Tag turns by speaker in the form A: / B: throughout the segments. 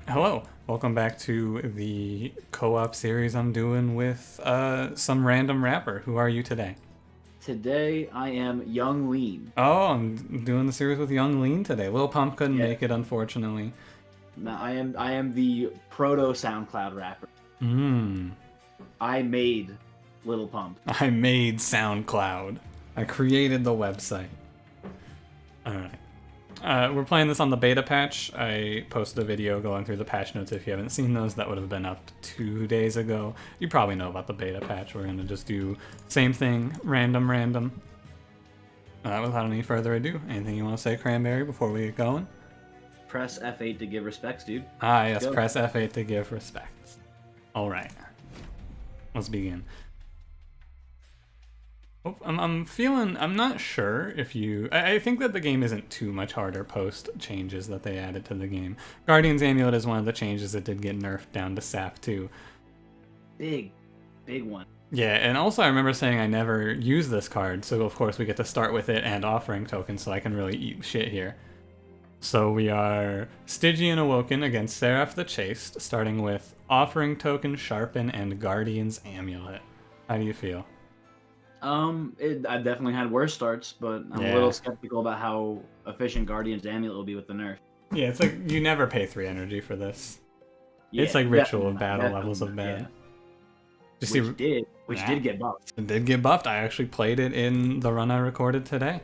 A: Hello, welcome back to the co-op series I'm doing with some random rapper. Who are you today?
B: Today I am Young Lean.
A: Oh, I'm doing the series with Young Lean today. Lil Pump couldn't
B: Yeah.
A: make it, unfortunately.
B: Now I am the proto SoundCloud rapper.
A: Mmm.
B: I made Little Pump.
A: I made SoundCloud. I created the website. Alright. We're playing this on the beta patch. I posted a video going through the patch notes. If you haven't seen those, that would have been up 2 days ago. You probably know about the beta patch. We're going to just do same thing, random. Without any further ado, anything you want to say, Cranberry, before we get going?
B: Press F8 to give respects, dude.
A: Ah, yes,
B: Go.
A: press F8 to give respects. Alright. Let's begin. I'm not sure if I think that the game isn't too much harder post changes that they added to the game. Guardian's Amulet is one of the changes that did get nerfed down to sap too.
B: Big one.
A: Yeah, and also I remember saying I never use this card, so of course we get to start with it and offering tokens, so I can really eat shit here. So we are Stygian Awoken against Seraph the Chaste, starting with offering token, Sharpen, and Guardian's Amulet. How do you feel?
B: I've definitely had worse starts, but I'm a little skeptical about how efficient Guardian's Amulet will be with the nerf.
A: Yeah, it's like you never pay 3 energy for this.
B: Yeah,
A: It's like Ritual of
B: definitely
A: Battle
B: not,
A: levels of
B: definitely
A: bad.
B: not, yeah. Which
A: Yeah.
B: did get buffed.
A: It did get buffed. I actually played it in the run I recorded today.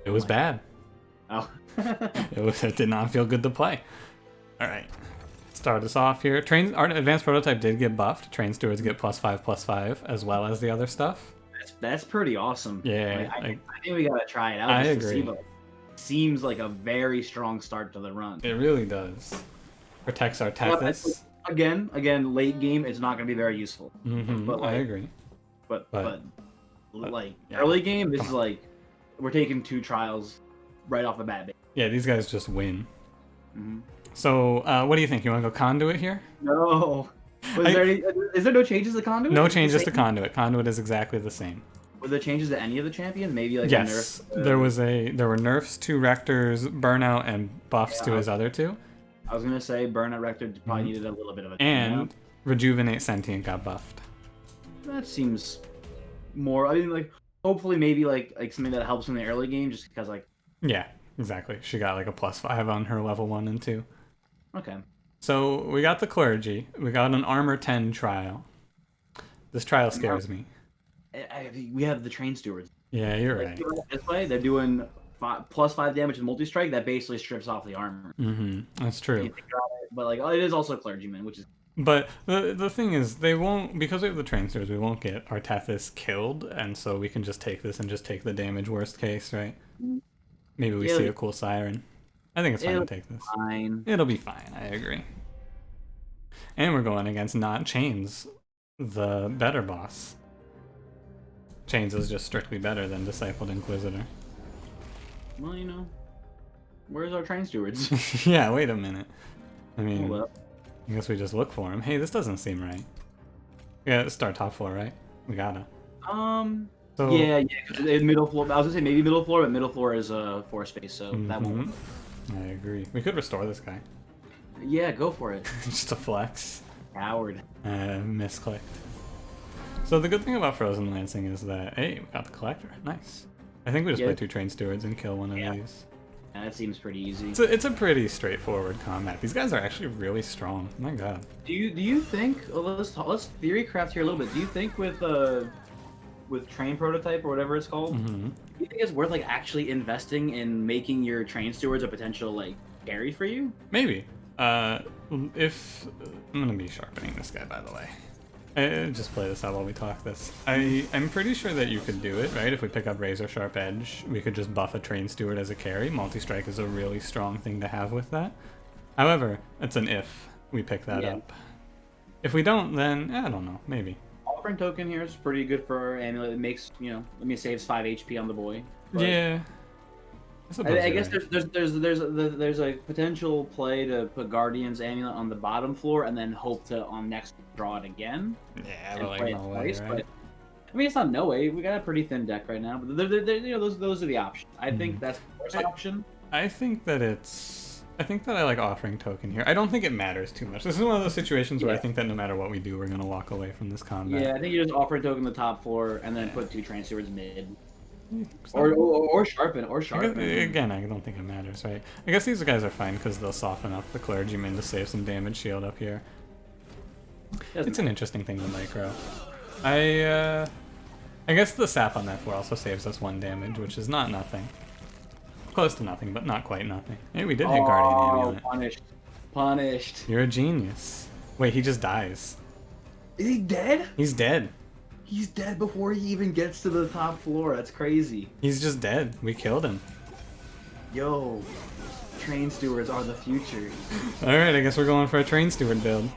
A: It was bad.
B: Oh.
A: It did not feel good to play. Alright. Start us off here. Our advanced prototype did get buffed. Train stewards get +5/+5, as well as the other stuff.
B: That's pretty awesome.
A: Yeah,
B: I think we gotta try it out.
A: I
B: just to
A: agree.
B: see, but seems like a very strong start to the run.
A: It really does. Protects our Tethys.
B: Again, late game, it's not gonna be very useful. But
A: I agree.
B: But like
A: yeah.
B: early game, this is like we're taking 2 trials right off the bat.
A: Yeah, these guys just win.
B: Mm-hmm.
A: So, what do you think? You want to go Conduit here?
B: No. Is there no changes to Conduit?
A: No changes to Conduit. Conduit is exactly the same.
B: Were there changes to any of the champion? Maybe like
A: Yes,
B: a nerf.
A: there were nerfs to Rector's Burnout and buffs to his other 2.
B: I was gonna say Burnout Rector probably needed a little bit of a
A: and Rejuvenate Sentient got buffed.
B: That seems more. I mean, like hopefully maybe like something that helps in the early game, just because like.
A: Yeah, exactly. She got like a +5 on her level 1 and 2.
B: Okay.
A: So we got the Clergy. We got an Armor 10 trial. This trial scares me.
B: We have the Train Stewards.
A: Yeah, you're right.
B: This way, they're doing +5 damage with multi-strike. That basically strips off the armor.
A: That's true.
B: But like, it is also Clergyman, which is.
A: But the thing is, they won't, because we have the Train Stewards, we won't get our Tethys killed, and so we can just take this and just take the damage worst case, right? Maybe we see a cool Siren. I think it's fine to take this.
B: Fine.
A: It'll be fine, I agree. And we're going against not Chains, the better boss. Chains is just strictly better than Discipled Inquisitor.
B: Well, you know, where's our Train Stewards?
A: Yeah, wait a minute. I mean,
B: Hold up.
A: I guess we just look for him. Hey, this doesn't seem right. We gotta start top floor, right? We gotta. So,
B: yeah, because middle floor. I was gonna say maybe middle floor, but middle floor is floor space, so that won't.
A: I agree. We could restore this guy.
B: Yeah, go for it.
A: Just a flex.
B: Coward.
A: Misclicked. So the good thing about Frozen Lancing is that, hey, we got the Collector. Nice. I think we just play 2 Train Stewards and kill one of these.
B: Yeah, that seems pretty easy.
A: It's a pretty straightforward combat. These guys are actually really strong. My god.
B: Do you think? Let's theory craft here a little bit. Do you think with Train Prototype or whatever it's called, do you think it's worth like actually investing in making your Train Stewards a potential like carry for you?
A: Maybe. If I'm gonna be sharpening this guy, by the way. Just play this out while we talk this. I'm pretty sure that you could do it, right? If we pick up Razor Sharp Edge, we could just buff a Train Steward as a carry. Multi-strike is a really strong thing to have with that. However, it's an if we pick that up. If we don't, then I don't know, maybe.
B: Offering token here is pretty good for our amulet. It makes, saves 5 HP on the boy. But
A: yeah.
B: I guess there's a potential play to put Guardian's Amulet on the bottom floor and then hope to on next draw it again.
A: Yeah,
B: and
A: but
B: play
A: like no
B: it
A: way,
B: twice.
A: right?
B: But I mean, it's not no way. We got a pretty thin deck right now, but those are the options. I think that's the worst option.
A: I think that it's I think that I like offering token here. I don't think it matters too much. This is one of those situations where I
B: Yeah.
A: think that no matter what we do, we're gonna walk away from this combat.
B: Yeah, I think you just offer a token the top floor and then put 2 train stewards mid.
A: So,
B: Or sharpen,
A: again, I don't think it matters, right? I guess these guys are fine because they'll soften up the clergyman to save some damage shield up here. It's an interesting thing to micro. I guess the sap on that floor also saves us 1 damage, which is not nothing. Close to nothing, but not quite nothing. Hey, we did hit Guardian Amulet.
B: Punished. Punished.
A: You're a genius. Wait, he just dies.
B: Is he dead?
A: He's dead.
B: He's dead before he even gets to the top floor. That's crazy.
A: He's just dead. We killed him.
B: Yo, train stewards are the future.
A: Alright, I guess we're going for a train steward build.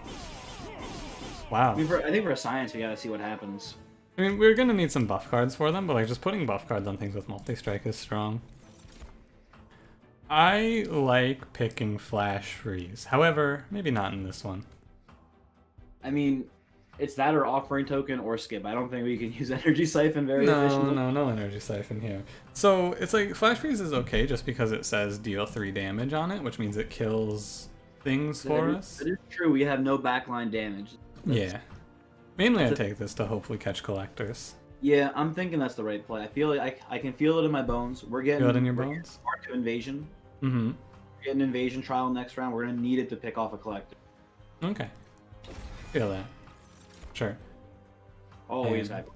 A: Wow.
B: I think for science, we gotta see what happens.
A: I mean, we're gonna need some buff cards for them, but like just putting buff cards on things with multi-strike is strong. I like picking Flash Freeze. However, maybe not in this one.
B: I mean, it's that or offering token or skip. I don't think we can use energy siphon very efficiently.
A: No energy siphon here. So it's like Flash Freeze is okay just because it says deal 3 damage on it, which means it kills things for us.
B: It is true. We have no backline damage.
A: Yeah. Mainly I take this to hopefully catch collectors.
B: Yeah, I'm thinking that's the right play. I feel like I can feel it in my bones. We're getting
A: Feel it in your bones?
B: Smart to invasion.
A: Mm-hmm.
B: We're getting invasion trial next round. We're gonna need it to pick off a collector.
A: Okay. Feel that. Sure.
B: Always
A: And-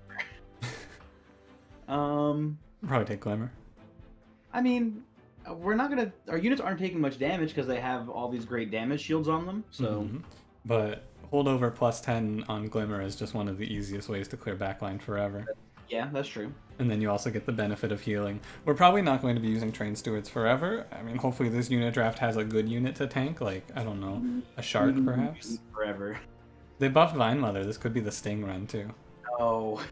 B: Probably
A: take Glimmer.
B: I mean, we're not gonna. Our units aren't taking much damage because they have all these great damage shields on them. So,
A: But holdover plus 10 on Glimmer is just one of the easiest ways to clear backline forever.
B: yeah, that's true.
A: And then you also get the benefit of healing. We're probably not going to be using Train Stewards forever. I mean, hopefully this unit draft has a good unit to tank, like, I don't know, a Shard perhaps?
B: Forever.
A: They buffed Vine Mother. This could be the Sting run too.
B: Oh,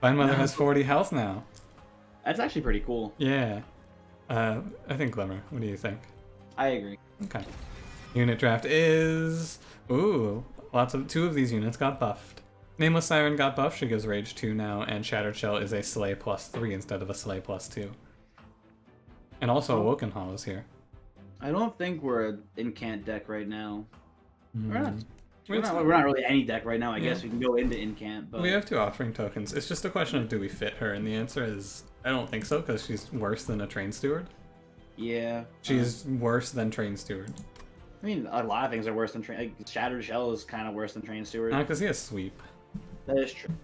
A: Vine Mother has 40 health now.
B: that's actually pretty cool.
A: Yeah. I think Glimmer. What do you think?
B: I agree.
A: Okay. Unit draft is... Ooh, two of these units got buffed. Nameless Siren got buffed, she gives Rage 2 now, and Shattered Shell is a Slay plus 3 instead of a Slay plus 2. And also Awoken Hollow's here.
B: I don't think we're an incant deck right now.
A: Mm.
B: We're not really any deck right now. I guess we can go into incant, but
A: We have 2 offering tokens. It's just a question of do we fit her, and the answer is I don't think so, because she's worse than a Train Steward.
B: yeah,
A: She's worse than Train Steward.
B: I mean, a lot of things are worse than Train. Like, Shattered Shell is kind of worse than Train Steward.
A: Because he has Sweep.
B: That is true.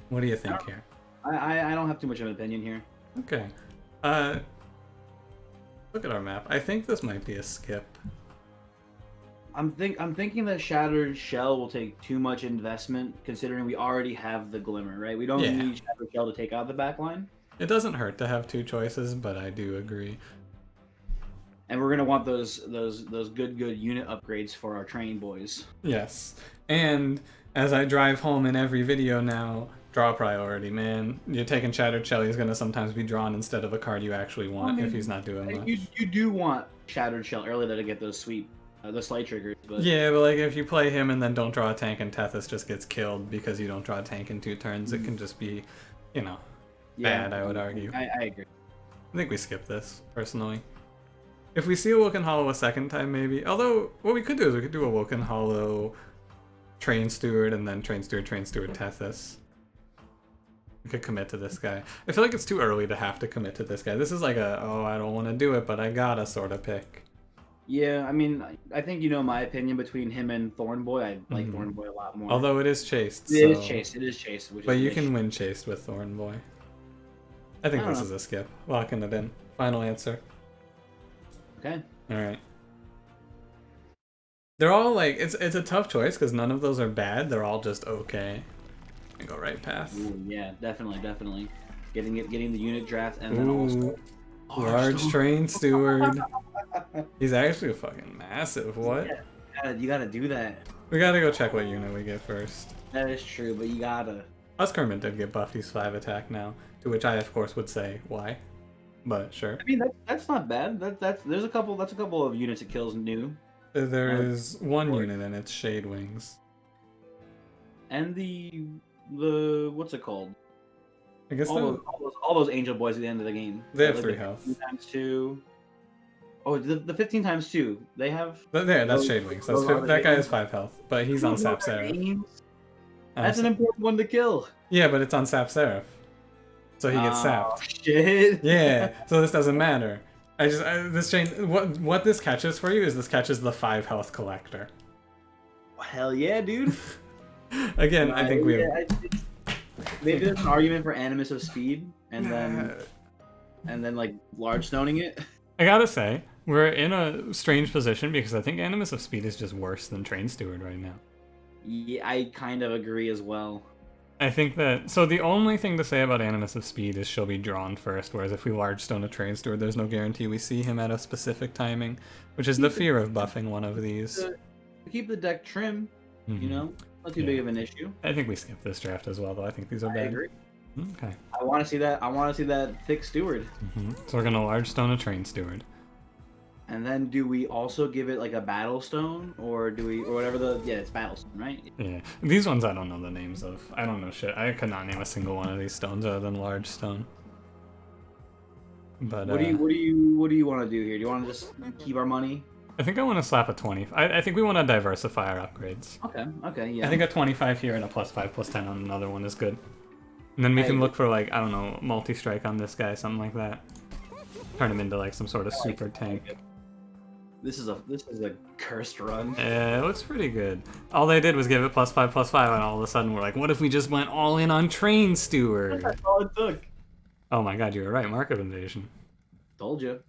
A: What do you think here?
B: I don't have too much of an opinion here.
A: Okay. Look at our map. I think this might be a skip.
B: I'm thinking that Shattered Shell will take too much investment, considering we already have the Glimmer, right? We don't need Shattered Shell to take out the backline.
A: It doesn't hurt to have 2 choices, but I do agree.
B: And we're gonna want those good unit upgrades for our train boys.
A: Yes. And as I drive home in every video now, draw priority, man. You're taking Shattered Shell, he's gonna sometimes be drawn instead of a card you actually want if he's not doing much.
B: You do want Shattered Shell early to get those sweet, the slight triggers. But
A: Yeah, but like if you play him and then don't draw a tank and Tethys just gets killed because you don't draw a tank in 2 turns, it can just be, you know, bad, I would argue.
B: I agree.
A: I think we skip this, personally. If we see Awoken Hollow a second time, maybe. Although, what we could do is we could do Awoken Hollow, Train Steward, and then Train Steward, Tethys. We could commit to this guy. I feel like it's too early to have to commit to this guy. This is like a, oh, I don't want to do it, but I gotta sort of pick.
B: Yeah, I mean, I think you know my opinion between him and Thornboy. I like Thornboy a lot more.
A: Although it is chased.
B: It is chased.
A: But you can win chased with Thornboy. I think this is a skip. Locking it in. Final answer.
B: Okay.
A: Alright. They're all like, it's a tough choice because none of those are bad. They're all just okay. I go right path.
B: Ooh, yeah, definitely. Getting the unit draft and then also
A: large train steward. He's actually fucking massive. What?
B: Yeah, you gotta do that.
A: We gotta go check what unit we get first.
B: That is true, but you gotta.
A: Us Kermit did get buffed. He's 5 attack now. To which I, of course, would say why. But sure.
B: I mean, that's not bad. That's a couple of units it kills new.
A: There is one unit and it's Shade Wings.
B: And the what's it called?
A: I guess
B: all those angel boys at the end of the game.
A: They have 3 health.
B: 2 times 2. Oh, the 15 times 2. They have.
A: There, that's
B: Those,
A: Shade Wings.
B: those are the
A: That guy
B: Shade
A: has 5 health, but he's on
B: Wings.
A: Sap
B: Their
A: Seraph.
B: names? That's an important one to kill.
A: Yeah, but it's on Sap Seraph, so he gets
B: Oh
A: sapped.
B: shit.
A: Yeah, so this doesn't matter. This chain. What this catches for you is this catches the 5 health collector.
B: Hell yeah, dude.
A: Again, I think we have.
B: Maybe there's an argument for Animus of Speed, and then like large stoning it.
A: I gotta say, we're in a strange position because I think Animus of Speed is just worse than Train Steward right now.
B: Yeah, I kind of agree as well.
A: I think that, so the only thing to say about Animus of Speed is she'll be drawn first, whereas if we large stone a Train Steward, there's no guarantee we see him at a specific timing, which is the fear of buffing one of these.
B: Keep the deck trim, you know? Not too big of an issue.
A: I think we skip this draft as well, though. I think these are
B: I
A: bad.
B: agree.
A: Okay.
B: I want to see that. I want to see that thick steward.
A: So we're gonna large stone a Train Steward.
B: And then do we also give it like a battle stone, or do we, or whatever it's battle stone, right?
A: Yeah. These ones I don't know the names of. I don't know shit. I could not name a single one of these stones other than large stone. But
B: what do you want to do here? Do you want to just keep our money?
A: I think I want to slap a 20. I think we want to diversify our upgrades.
B: Okay, yeah.
A: I think a 25 here and a +5/+10 on another one is good. And then we can look for, like, I don't know, multi-strike on this guy, something like that. Turn him into like some sort of super tank.
B: This is a cursed run.
A: It looks pretty good. All they did was give it +5/+5, and all of a sudden we're like, what if we just went all in on Train Steward?
B: That's all it took.
A: Oh my god, you were right. Market Invasion.
B: Told you.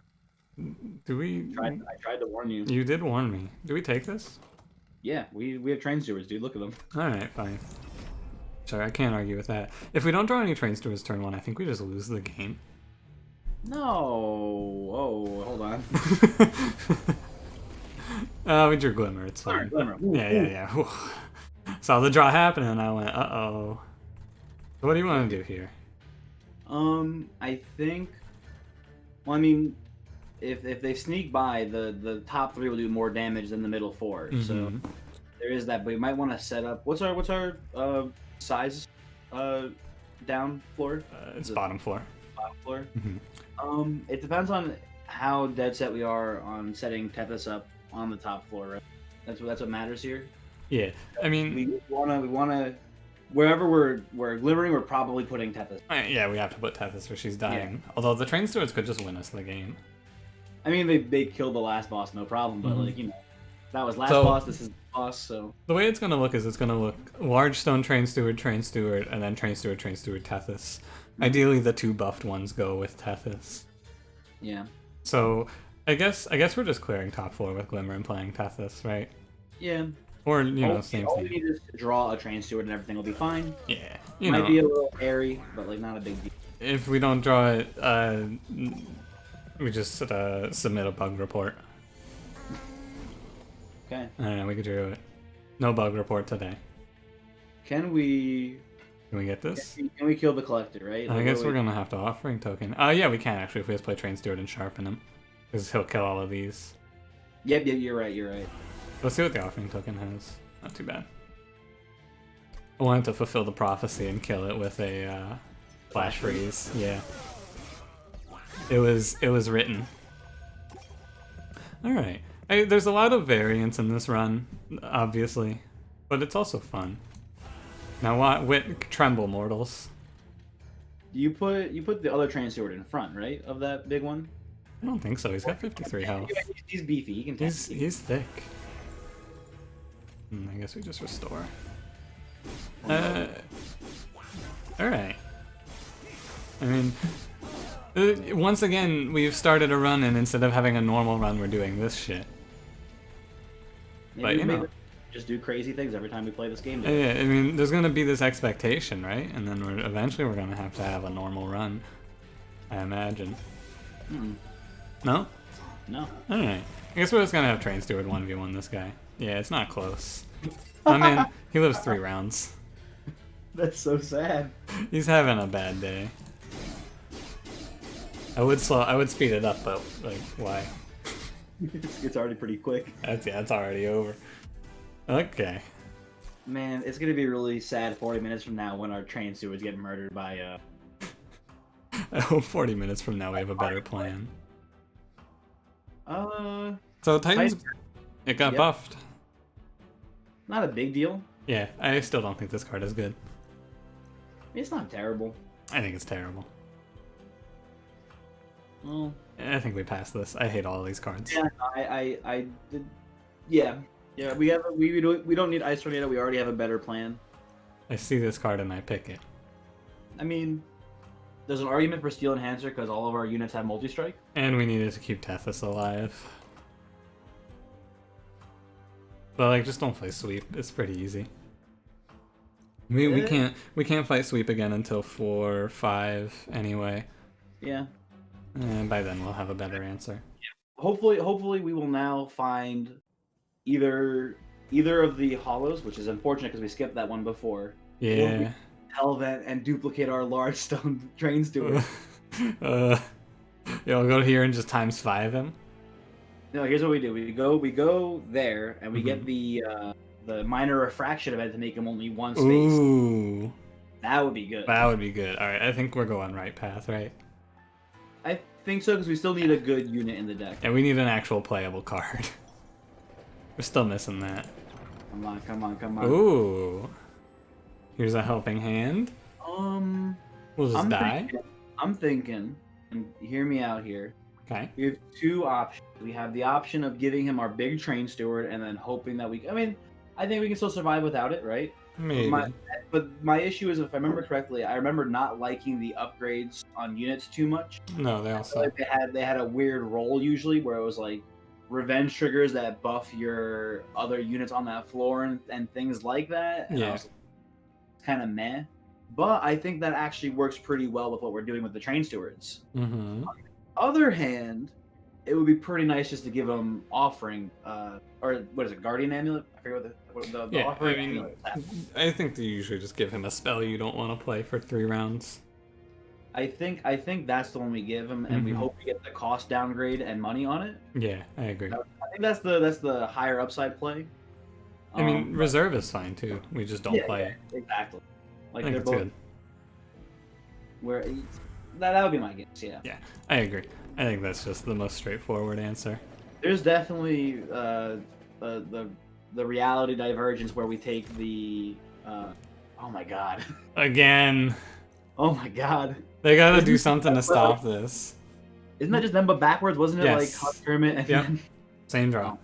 A: Do we?
B: I tried to warn you.
A: You did warn me. Do we take this?
B: Yeah, we have Train Stewards, dude. Look at them.
A: All right, fine. Sorry, I can't argue with that. If we don't draw any Train Stewards turn 1, I think we just lose the game.
B: No. Oh, hold on.
A: We drew Glimmer. It's fine.
B: Glimmer. Ooh,
A: yeah. Saw the draw happen, and I went, uh-oh. So what do you want to do here?
B: I think. Well, I mean, if they sneak by, the top 3 will do more damage than the middle 4.
A: Mm-hmm.
B: So there is that. But we might want to set up. What's our size? Down floor.
A: It's bottom floor.
B: Bottom floor.
A: Mm-hmm.
B: It depends on how dead set we are on setting Tethys up on the top floor, right? That's what matters here.
A: Yeah, I mean,
B: we wanna wherever we're glimmering, we're probably putting Tethys.
A: Yeah, we have to put Tethys where she's dying. Yeah. Although the Train Stewards could just win us the game.
B: I mean, they killed the last boss, no problem. But like, you know, that was last boss. This is the boss. So
A: the way it's gonna look is it's gonna look large stone Train Steward, and then Train Steward, Tethys. Ideally, the 2 buffed ones go with Tethys.
B: Yeah.
A: So I guess we're just clearing top floor with Glimmer and playing Tethys, right?
B: Yeah.
A: Or same thing.
B: All we need is to draw a Train Steward and everything will be fine.
A: Yeah.
B: Might be a little hairy, but like not a big deal.
A: If we don't draw it, we just submit a bug report.
B: Okay.
A: Alright, we could do it. No bug report today.
B: Can we
A: get this?
B: Can we kill the collector, right?
A: I guess we're gonna have to offering token. Yeah, we can actually if we just play Train Steward and sharpen him. Because he'll kill all of these.
B: Yep, you're right.
A: Let's see what the offering token has. Not too bad. I wanted to fulfill the prophecy and kill it with a flash freeze. Yeah. It was written. Alright. There's a lot of variance in this run, obviously. But it's also fun. Now tremble, mortals.
B: You put the other Train Steward in front, right? Of that big one?
A: I don't think so. He's got 53 health.
B: He's beefy. He can tank.
A: He's thick. I guess we just restore. Alright. I mean, once again, we've started a run, and instead of having a normal run, we're doing this shit.
B: Maybe
A: but,
B: just do crazy things every time we play this game.
A: Yeah, I mean, there's going to be this expectation, right? And then eventually we're going to have a normal run, I imagine. No?
B: No.
A: Alright. I guess we're just going to have Train Steward 1v1 this guy. Yeah, it's not close. I mean, he lives 3 rounds.
B: That's so sad.
A: He's having a bad day. I would speed it up, but like, why?
B: It's already pretty quick.
A: It's already over. Okay.
B: Man, it's gonna be really sad 40 minutes from now when our Train Stewards get murdered by
A: I hope 40 minutes from now we have a better plan. So Titans,
B: Titan-
A: it got
B: Yep.
A: buffed.
B: Not a big deal.
A: Yeah, I still don't think this card is good.
B: It's not terrible.
A: I think it's terrible.
B: Well,
A: I think we passed this. I hate all these cards.
B: yeah, I did. Yeah, yeah. We don't need Ice Tornado. We already have a better plan.
A: I see this card and I pick it.
B: I mean, there's an argument for Steel Enhancer because all of our units have multi-strike.
A: And we needed to keep Tethys alive. But like, just don't fight sweep. It's pretty easy. We can't fight sweep again until 4 or 5 anyway.
B: Yeah.
A: And by then we'll have a better answer.
B: Hopefully we will now find either of the hollows, which is unfortunate because we skipped that one before.
A: Yeah.
B: Hellvent and duplicate our large stone train steward.
A: Yeah, I'll go here and just times 5 him.
B: No, here's what we do. We go there and we get the minor refraction event to make him only one space.
A: Ooh.
B: That would be good.
A: That would be good. Alright, I think we're going right path, right?
B: I think so because we still need a good unit in the deck.
A: And we need an actual playable card. We're still missing that.
B: Come on.
A: Ooh. Here's a helping hand. We'll just die.
B: I'm thinking, and hear me out here.
A: Okay.
B: We have two options. We have the option of giving him our big train steward and then hoping that I think we can still survive without it, right?
A: Maybe.
B: But my issue is, if I remember correctly, I remember not liking the upgrades on units too much.
A: No, they also
B: Like they had a weird roll usually where it was like revenge triggers that buff your other units on that floor and things like that. And
A: Yeah.
B: it's kind of meh. But I think that actually works pretty well with what we're doing with the train stewards.
A: Mm-hmm.
B: Other hand, it would be pretty nice just to give them offering, or what is it, guardian amulet? I forget what the
A: Yeah,
B: offering
A: I mean,
B: amulet is.
A: I think they usually just give him a spell you don't want to play for 3 rounds.
B: I think that's the one we give him, and we
A: Mhm.
B: hope we get the cost downgrade and money on it.
A: Yeah, I agree.
B: I think that's the higher upside play.
A: I mean, reserve is fine too. We just don't play it.
B: Exactly. Like
A: I think
B: they're
A: it's
B: both
A: good.
B: where that would be my guess. Yeah.
A: Yeah, I agree. I think that's just the most straightforward answer.
B: There's definitely the reality divergence where we take the oh my god.
A: Again,
B: Oh my god.
A: they gotta
B: Isn't
A: do
B: it
A: something to
B: like-
A: stop this.
B: Isn't that just them but backwards? Wasn't it like
A: Yes.
B: Husk Hermit? And
A: Yep.
B: then...
A: Same draw.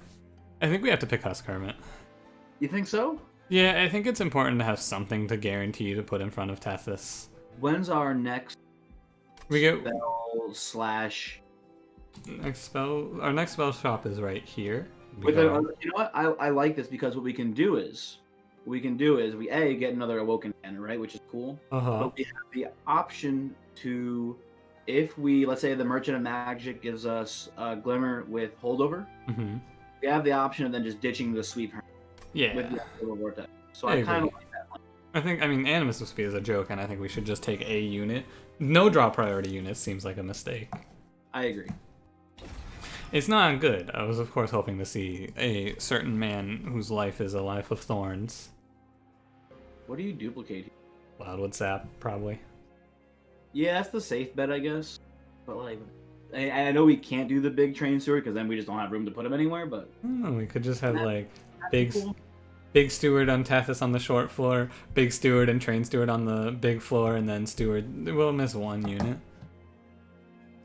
A: I think we have to pick Husk Hermit.
B: You think so?
A: Yeah, I think it's important to have something to guarantee to put in front of Tethys.
B: When's our next
A: We get
B: spell slash?
A: next spell. Our next spell shop is right here. We
B: With
A: go-
B: you know what? I like this because what we can do is we get another Awoken Banner, right, which is cool.
A: Uh-huh.
B: But we have the option to, if let's say the Merchant of Magic gives us a Glimmer with Holdover,
A: Mm-hmm.
B: we have the option of then just ditching the Sweep
A: Yeah.
B: with the Active Vortex. So
A: I
B: I kind
A: agree.
B: of like that one.
A: I mean, Animus of Speed is a joke, and I think we should just take a unit. No draw priority units seems like a mistake.
B: I agree.
A: It's not good. I was, of course, hoping to see a certain man whose life is a life of thorns.
B: What do you duplicate here?
A: Wildwood Sap, probably.
B: Yeah, that's the safe bet, I guess. But like, I know we can't do the big train steward because then we just don't have room to put him anywhere. But
A: We could just have, like,
B: that'd be
A: big
B: cool.
A: big steward on Tethys on the short floor, big steward and train steward on the big floor, and then steward. We'll miss one unit.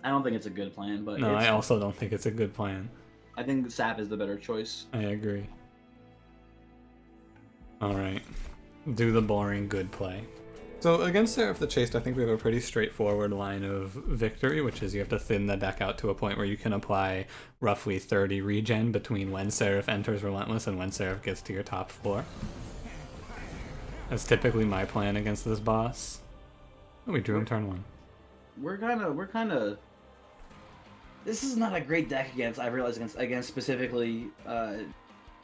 B: I don't think it's a good plan, but
A: No, I also don't think it's a good plan.
B: I think Sap is the better choice.
A: I agree. Alright. Do the boring good play. So against Seraph the Chaste, I think we have a pretty straightforward line of victory, which is you have to thin the deck out to a point where you can apply roughly 30 regen between when Seraph enters Relentless and when Seraph gets to your top floor. That's typically my plan against this boss. Oh, we drew him turn 1.
B: We're kind of. This is not a great deck against. I realize against specifically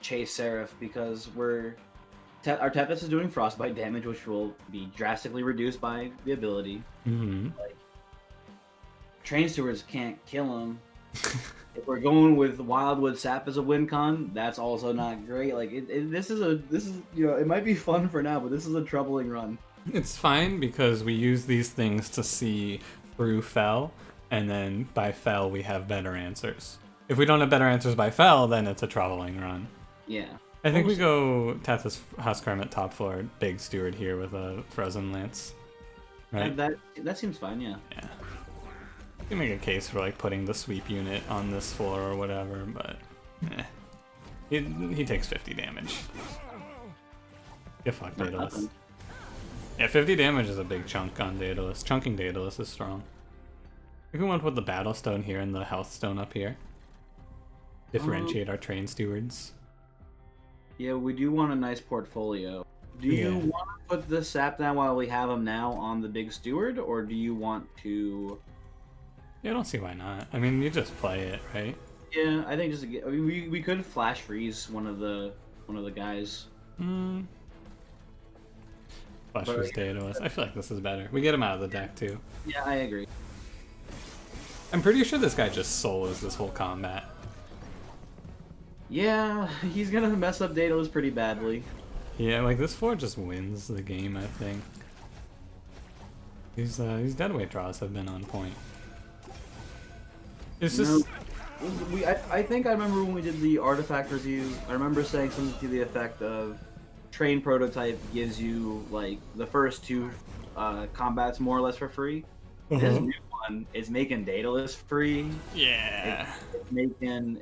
B: Chase Seraph because our Tethys is doing frostbite damage, which will be drastically reduced by the ability.
A: Mm-hmm.
B: Train stewards can't kill him. If we're going with Wildwood Sap as a win con, that's also not great. Like this is it might be fun for now, but this is a troubling run.
A: It's fine because we use these things to see through Fel, and then by Fel we have better answers. If we don't have better answers by Fel, then it's a troubling run.
B: Yeah.
A: I think we go Tethys Husk Hermit top floor, Big Steward here with a Frozen Lance. Right?
B: That seems fine, yeah.
A: Yeah. You can make a case for like putting the sweep unit on this floor or whatever, but he takes 50 damage. Get fucked, Daedalus. Yeah, 50 damage is a big chunk on Daedalus. Chunking Daedalus is strong. If we want to put the Battle Stone here and the Health Stone up here, differentiate our Train Stewards.
B: Yeah, we do want a nice portfolio. Do you want to put the sap down while we have him now on the Big Steward, or do you want to?
A: Yeah, I don't see why not. I mean, you just play it, right?
B: Yeah, I think we could flash freeze one of the guys.
A: Flash freeze Daedalus. I feel like this is better. We get him out of the deck too.
B: Yeah, I agree.
A: I'm pretty sure this guy just solos this whole combat.
B: Yeah, he's gonna mess up Daedalus pretty badly.
A: Yeah, like this 4 just wins the game, I think. These deadweight draws have been on point. It's just...
B: I think I remember when we did the artifact review, I remember saying something to the effect of Train Prototype gives you, like, the first 2 combats more or less for free. This new one is making Daedalus free.
A: Yeah.
B: It's making...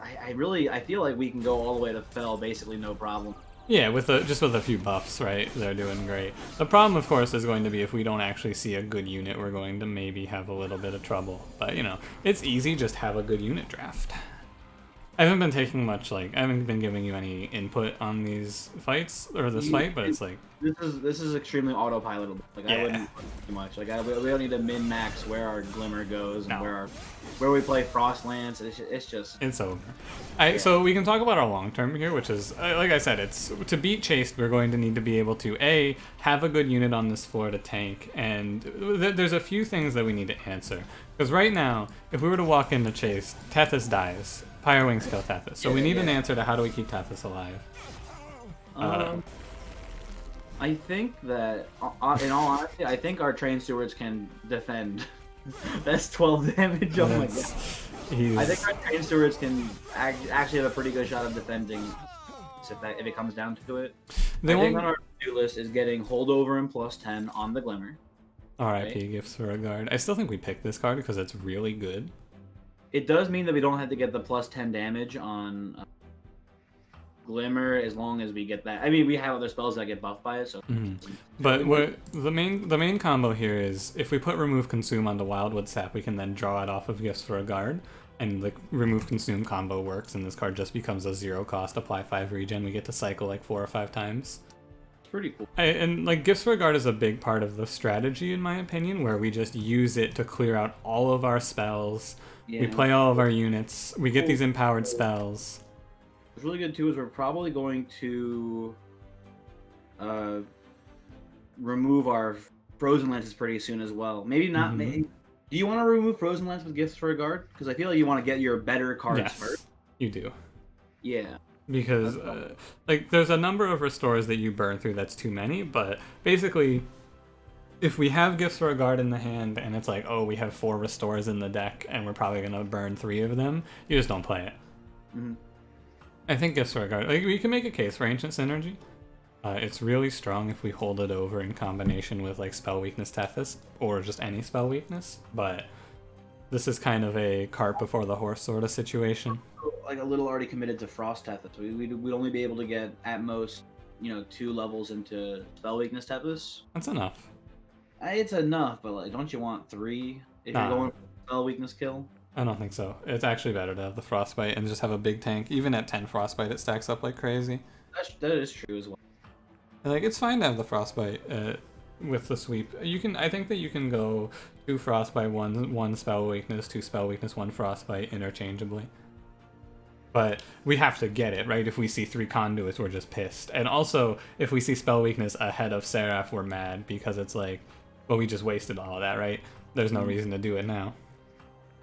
B: I feel like we can go all the way to Fel, basically no problem.
A: Yeah, just with a few buffs, right? They're doing great. The problem, of course, is going to be if we don't actually see a good unit, we're going to maybe have a little bit of trouble. But, you know, it's easy, just have a good unit draft. I haven't been taking much, I haven't been giving you any input on these fights, or this fight, but it's like...
B: This is extremely autopilotable. Like, I wouldn't put too much. Like, we don't need to min-max where our Glimmer goes and where we play Frost Lance. It's just...
A: It's over. So we can talk about our long term here, which is, like I said, it's to beat Chased, we're going to need to be able to, A, have a good unit on this floor to tank, and there's a few things that we need to answer. Because right now, if we were to walk into Chased, Tethys dies. Pyre Wings kill Tethys. So we need an answer to how do we keep Tethys alive.
B: I think that, in all honesty, I think our Train Stewards can defend. That's 12 damage. Oh my god. I think our Train Stewards can actually have a pretty good shot of defending if it comes down to it. I think on our to-do list is getting Holdover and +10 on the Glimmer.
A: RIP Gifts for a Guard. I still think we picked this card because it's really good.
B: It does mean that we don't have to get the +10 damage on Glimmer as long as we get that. I mean, we have other spells that get buffed by it, so.
A: But the main combo here is if we put Remove Consume onto Wildwood Sap, we can then draw it off of Gifts for a Guard, and the Remove Consume combo works, and this card just becomes a 0 cost, apply 5 regen. We get to cycle like 4 or 5 times.
B: It's pretty cool.
A: And like Gifts for a Guard is a big part of the strategy, in my opinion, where we just use it to clear out all of our spells. Yeah. We play all of our units. We get these empowered spells.
B: What's really good too is we're probably going to remove our Frozen Lances pretty soon as well. Maybe not. Maybe. Do you want to remove Frozen Lance with Gifts for a Guard? Because I feel like you want to get your better cards first.
A: You do.
B: Yeah.
A: Because like there's a number of restores that you burn through that's too many, but basically if we have Gifts for a Guard in the hand and it's like, oh, we have 4 restores in the deck and we're probably going to burn 3 of them, you just don't play it. I think Gifts for a Guard, like, we can make a case for Ancient Synergy. It's really strong if we hold it over in combination with like Spell Weakness Tethys or just any spell weakness, but this is kind of a cart before the horse sort of situation.
B: Like a little already committed to Frost Tethys. We'd only be able to get at most, 2 levels into Spell Weakness Tethys.
A: That's enough.
B: It's enough, but like, don't you want 3 if you're going for Spell Weakness kill?
A: I don't think so. It's actually better to have the Frostbite and just have a big tank. Even at 10 Frostbite, it stacks up like crazy.
B: That is true as well.
A: Like, it's fine to have the Frostbite with the sweep. I think that you can go 2 Frostbite, 1 Spell Weakness, 2 Spell Weakness, 1 Frostbite interchangeably. But we have to get it, right? If we see 3 Conduits, we're just pissed. And also, if we see Spell Weakness ahead of Seraph, we're mad because it's like, well, we just wasted all of that, right? There's no reason to do it now.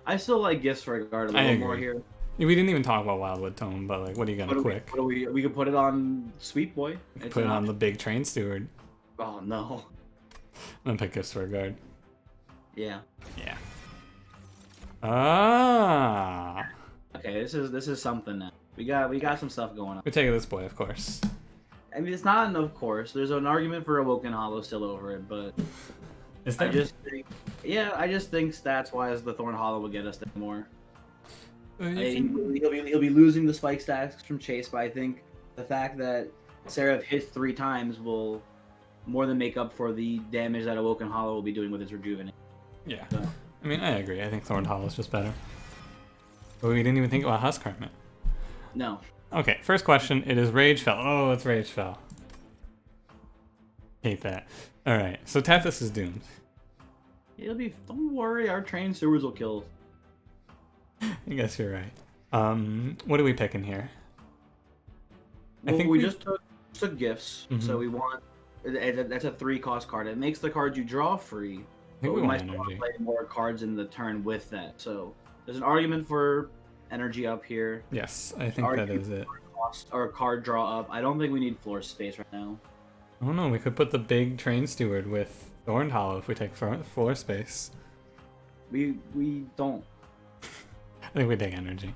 B: I still like Gifts for a Guard a little more here.
A: We didn't even talk about Wildwood Tome, but like, what are you gonna quick?
B: We could put it on Sweet Boy.
A: Put it on the big Train Steward.
B: Oh no.
A: I'm gonna pick Gifts for a Guard.
B: Yeah.
A: Yeah. Ah.
B: Okay, this is something now. We got some stuff going on.
A: We take this boy, of course.
B: I mean, it's not an of course. There's an argument for Awoken Hollow still over it, but
A: Is there?
B: I just think stats wise, the Thorn Hollow will get us there more. He'll be losing the spike stacks from Chase, but I think the fact that Seraph hits 3 times will more than make up for the damage that Awoken Hollow will be doing with its Rejuvenate.
A: Yeah.
B: So.
A: I mean, I agree. I think Thorn Hollow is just better. But we didn't even think about Husk Hermit.
B: No.
A: Okay, first question. It is Ragefell. Oh, it's Ragefell. Hate that. Alright, so Tethys is doomed.
B: It'll be. Don't worry, our trained sewers will kill.
A: I guess you're right. What are we picking here?
B: Well,
A: I think
B: we just took gifts,
A: Mhm.
B: so we want. That's a 3-cost card. It makes the cards you draw free.
A: I
B: But
A: think
B: we
A: we
B: might
A: want
B: still want to
A: energy.
B: play more cards in the turn with that. So there's an argument for energy up here.
A: Yes, I think that is it.
B: Cost or card draw up. I don't think we need floor space right now.
A: Oh no, we could put the big train steward with Thorn Hollow if we take floor space.
B: We don't.
A: I think we take energy.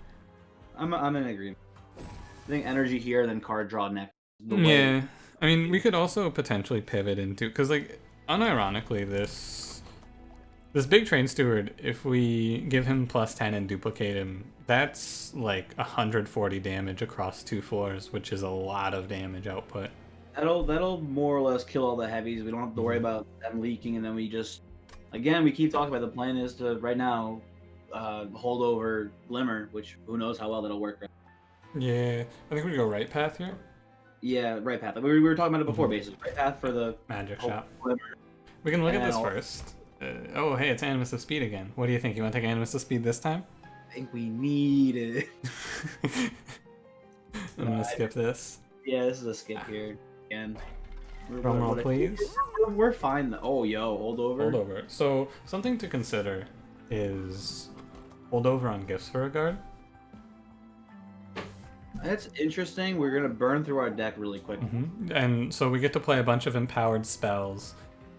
B: I'm in agreement. I think energy here, then card draw next.
A: Yeah, I mean, we could also potentially pivot into, because like, unironically, this big train steward, if we give him +10 and duplicate him, that's like 140 damage across 2 floors, which is a lot of damage output.
B: That'll more or less kill all the heavies. We don't have to worry about them leaking, and then we just, again, we keep talking about the plan is to right now hold over Glimmer, which who knows how well that'll work. Right?
A: Yeah, I think we go right path here.
B: Yeah, right path. We were talking about it before, basically. Right path for the
A: Magic
B: hold
A: shop.
B: Glimmer.
A: We can look at this
B: And-
A: first. Oh, hey, it's Animus of Speed again. What do you think? You want to take Animus of Speed this time?
B: I think we need it.
A: I'm gonna skip this.
B: Yeah, this is a skip here again.
A: Drum roll, please.
B: We're fine though. Oh, yo, hold over.
A: Hold over. So something to consider is hold over on gifts for a guard.
B: That's interesting. We're gonna burn through our deck really quick.
A: And so we get to play a bunch of empowered spells,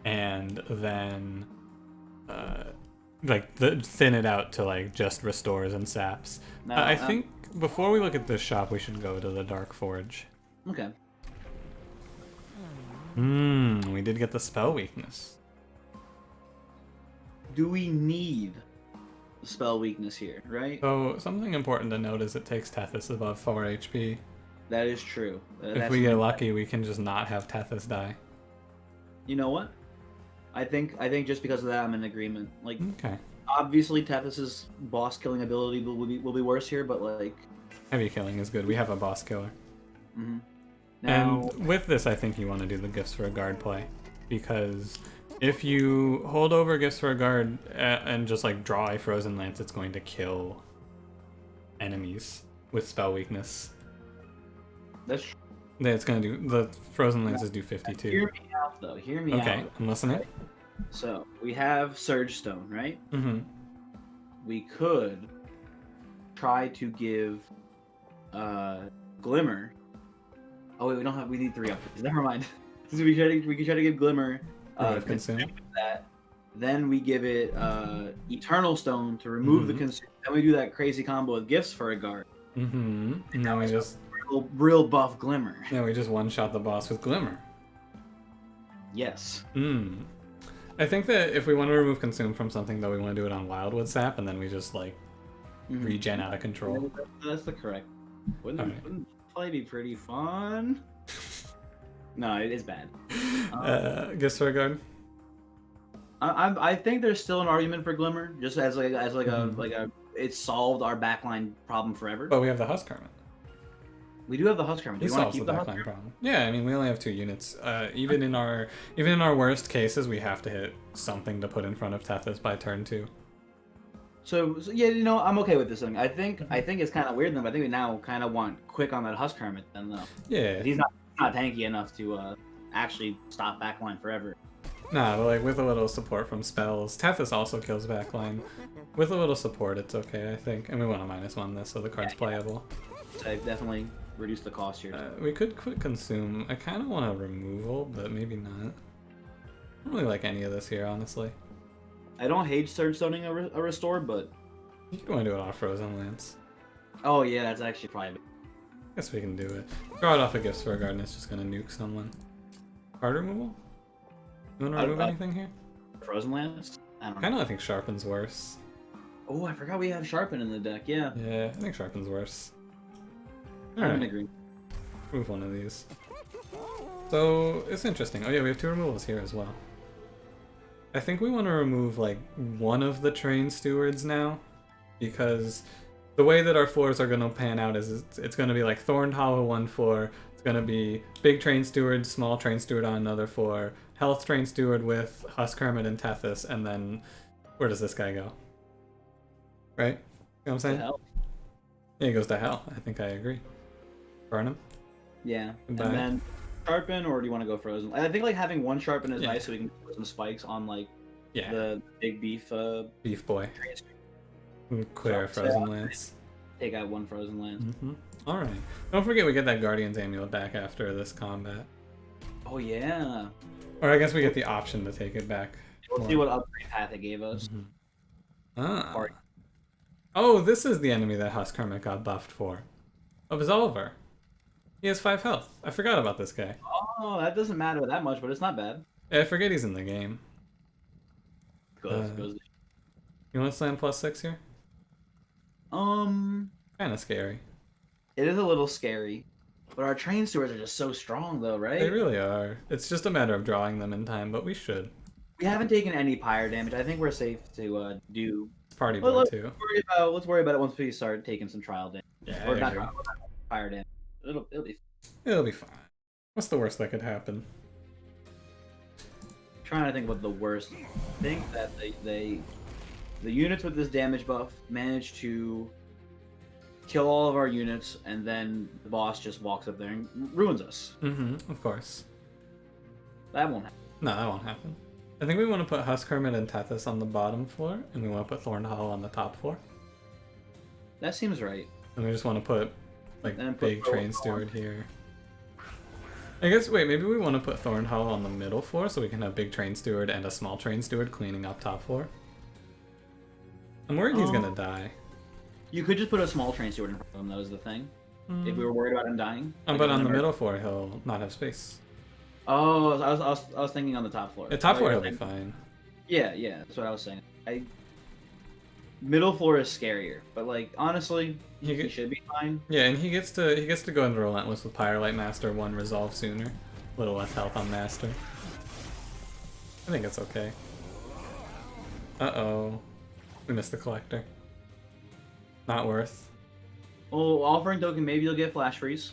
A: and then thin it out to like just restores and saps.
B: Now,
A: I think before we look at this shop, we should go to the Dark Forge.
B: Okay.
A: We did get the spell weakness.
B: Do we need spell weakness here? Right.
A: So something important to note is it takes Tethys above 4 HP.
B: That is true.
A: If we get lucky, we can just not have Tethys die.
B: You know what? I think just because of that, I'm in agreement. Like,
A: Okay.
B: obviously, Tethys's boss killing ability will be worse here, but like.
A: Heavy killing is good. We have a boss killer.
B: Now,
A: And with this, I think you want to do the gifts for a guard play, because if you hold over gifts for a guard and just like draw a frozen lance, it's going to kill enemies with spell weakness.
B: that's true.
A: Yeah, it's going to do the frozen lances do 52.
B: Hear me out, though. Hear me out.
A: Okay, I'm listening.
B: So we have Surge Stone, right?
A: Mm-hmm.
B: We could try to give Glimmer. Oh wait, we don't have. We need 3 upgrades. Never mind. we could try to give Glimmer
A: Consume.
B: that. Then we give it Eternal Stone to remove the consume. Then we do that crazy combo with gifts for a guard.
A: And then we just
B: Real buff Glimmer.
A: we just one shot the boss with Glimmer.
B: Yes.
A: I think that if we want to remove consume from something, though, we want to do it on Wildwood Sap, and then we just like regen out of control.
B: That's the correct. Wouldn't
A: Alright.
B: play be pretty fun? No, it is bad.
A: Gifts for a guard.
B: I think there's still an argument for Glimmer, just as a it solved our backline problem forever.
A: But we have the Husk Hermit.
B: We do have the Husk Hermit. Do
A: It
B: you want
A: solves
B: to
A: the
B: keep the Husk
A: backline
B: Hermit?
A: problem. Yeah, I mean we only have 2 units. Even in our worst cases, we have to hit something to put in front of Tethys by turn 2.
B: So yeah, you know, I'm okay with this thing. I think it's kind of weird though. But I think we now kind of want quick on that Husk Hermit then though.
A: Yeah.
B: He's not tanky enough to actually stop backline forever.
A: Nah, but like with a little support from spells, Tethys also kills backline. With a little support, it's okay, I think. And we want to -1 this, so the card's playable.
B: So I've definitely reduced the cost here.
A: We could quit consume. I kind of want a removal, but maybe not. I don't really like any of this here, honestly.
B: I don't hate Surge Stoning a restore, but
A: You can want to do it off Frozen Lance.
B: Oh yeah, that's actually probably.
A: Guess we can do it. Draw it off a Gifts for a Garden. It's just gonna nuke someone. Card removal? You wanna remove anything here?
B: Frozen lands. I don't know.
A: Kinda I think Sharpen's worse.
B: Oh, I forgot we have Sharpen in the deck. Yeah.
A: Yeah, I think Sharpen's worse.
B: I don't
A: Alright,
B: agree.
A: remove one of these. So, it's interesting. Oh yeah, we have 2 removals here as well. I think we want to remove, like, one of the Train Stewards now, because the way that our floors are going to pan out is it's going to be like Thorned Hollow 1/4, it's going to be Big Train Steward, Small Train Steward on another 4, Health Train Steward with Husk Hermit and Tethys, and then where does this guy go? Right? You know what I'm saying?
B: Hell.
A: Yeah, he goes to hell. I think I agree. Burn him?
B: Yeah.
A: Goodbye.
B: And then Sharpen, or do you want to go Frozen? I think like having one Sharpen is
A: Yeah.
B: nice, so we can put some spikes on like
A: Yeah.
B: the big beef.
A: Beef boy.
B: Train Steward.
A: Clear a Frozen Lance.
B: Take out one Frozen land.
A: Alright. Don't forget we get that Guardian's Amulet back after this combat.
B: Oh yeah.
A: Or I guess we get the option to take it back.
B: We'll see what upgrade path it gave us.
A: Ah.
B: Or-
A: Oh, this is the enemy that Husk Hermit got buffed for. Absolver. He has 5 health. I forgot about this guy.
B: Oh, that doesn't matter that much, but it's not bad.
A: Yeah, I forget he's in the game.
B: Goes.
A: You want to slam +6 here? Kind of scary.
B: It is a little scary, but our train stewards are just so strong, though, right?
A: They really are. It's just a matter of drawing them in time, but we should.
B: We haven't taken any pyre damage. I think we're safe to do.
A: It's Party
B: Well,
A: Boy
B: let's
A: too.
B: let's worry about it once we start taking some trial damage.
A: Yeah,
B: Or
A: I
B: not
A: agree.
B: pyre damage. It'll be.
A: It'll be fine. What's the worst that could happen?
B: Trying to think what the worst. I think that the units with this damage buff manage to kill all of our units, and then the boss just walks up there and ruins us.
A: Of course.
B: That won't happen.
A: No, that won't happen. I think we want to put Husk Hermit and Tethys on the bottom floor, and we want to put Thorned Hollow on the top floor.
B: That seems right.
A: And we just want to put, like,
B: And put
A: Big Train
B: Thorned
A: Steward here. I guess, wait, maybe we want to put Thorned Hollow on the middle floor so we can have Big Train Steward and a Small Train Steward cleaning up top floor. I'm worried he's gonna die.
B: You could just put a small train steward in front of him. That was the thing. If we were worried about him dying.
A: But on the middle floor, he'll not have space.
B: Oh, I was thinking on the top floor.
A: The top
B: Oh,
A: floor,
B: yeah,
A: he'll be fine.
B: Yeah, that's what I was saying. Middle floor is scarier, but like honestly, he should be fine.
A: Yeah, and he gets to go into Relentless with Pyrelight Master 1 resolve sooner. A little less health on Master. I think it's okay. Uh-oh. We missed the Collector. Not worth.
B: Oh, offering token, maybe you'll get flash freeze.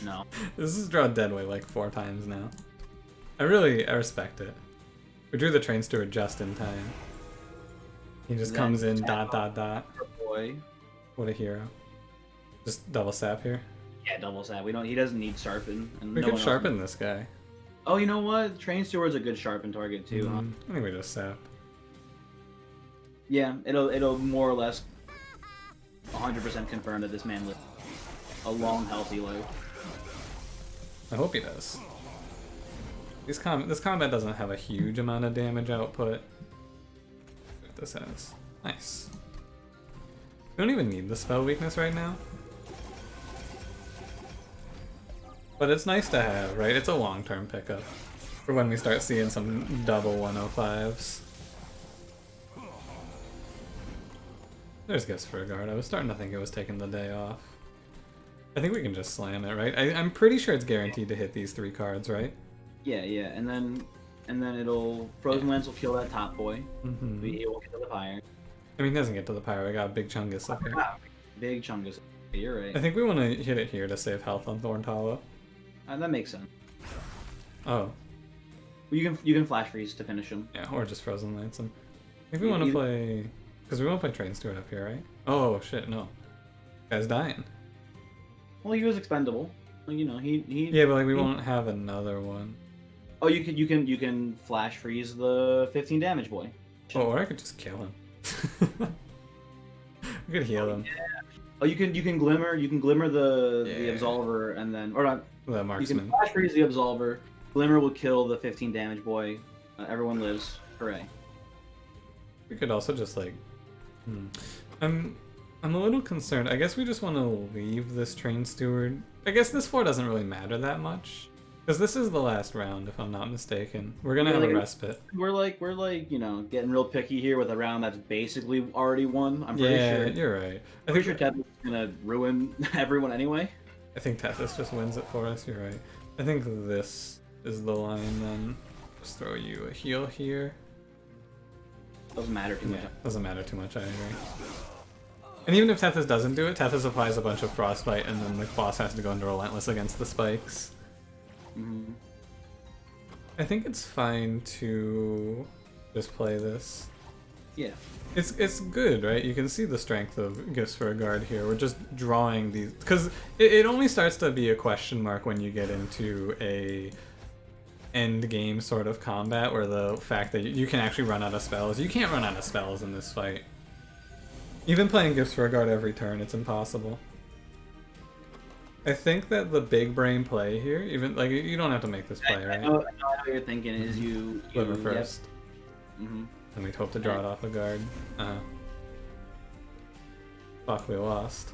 B: No.
A: This is drawn Deadway like 4 times now. I respect it. We drew the Train Steward just in time. He just
B: Then
A: comes in,
B: tap
A: dot.
B: Boy.
A: What a hero. Just double sap here.
B: Yeah, double sap. He doesn't need sharpen. And
A: We
B: no
A: could
B: one else-
A: sharpen this guy.
B: Oh, you know what? Train steward's a good sharpen target too, huh?
A: I think we just sap.
B: Yeah, it'll more or less 100% confirm that this man lives a long, healthy life.
A: I hope he does. This combat doesn't have a huge amount of damage output. What this has. Nice. We don't even need the spell weakness right now. But it's nice to have, right? It's a long-term pickup for when we start seeing some double 105s. There's Gifts for a Guard. I was starting to think it was taking the day off. I think we can just slam it, right? I'm pretty sure it's guaranteed to hit these 3 cards, right?
B: Yeah, and then it'll Frozen Lance will kill that top boy. He won't get to the fire.
A: I mean, he doesn't get to the pyro. I got a big chungus up here.
B: Big chungus. You're right.
A: I think we want to hit it here to save health on Thorned Hollow.
B: That makes sense.
A: Oh,
B: Well, you can flash freeze to finish him.
A: yeah, or just Frozen Lance him. I think we want to play... Because we want to play Train Steward up here, right? Oh, shit, no. Guy's dying.
B: Well, he was expendable. Well, you know, he.
A: Yeah, but like we won't have another one.
B: Oh, you can flash freeze the 15 damage boy.
A: Oh, or I could just kill him. We could heal him.
B: Oh, you can glimmer the absolver, and then or not.
A: The
B: You
A: marksman.
B: can flash freeze the absolver. Glimmer will kill the 15 damage boy. Everyone lives. Hooray!
A: We could also just like... I'm a little concerned. I guess we just want to leave this train steward. I guess this floor doesn't really matter that much. Because this is the last round, if I'm not mistaken. We're gonna have a respite.
B: We're like, getting real picky here with a round that's basically already won. I'm pretty sure.
A: You're right.
B: I'm pretty sure Tethys is gonna ruin everyone anyway.
A: I think Tethys just wins it for us, you're right. I think this is the line then. Just throw you a heal here.
B: Doesn't matter too much.
A: Doesn't matter too much, I agree. And even if Tethys doesn't do it, Tethys applies a bunch of Frostbite and then the boss has to go into Relentless against the spikes.
B: Mm-hmm.
A: I think it's fine to just play this.
B: Yeah.
A: It's good, right? You can see the strength of Gifts for a Guard here. We're just drawing these... Because it only starts to be a question mark when you get into a end game sort of combat where the fact that you can actually run out of spells. You can't run out of spells in this fight. Even playing Gifts for a Guard every turn, it's impossible. I think that the big brain play here, even like you don't have to make this play, right?
B: I know what you're thinking is you
A: Sliver first.
B: Yep. Mm-hmm.
A: And we'd hope to draw it off a guard. Fuck, we lost.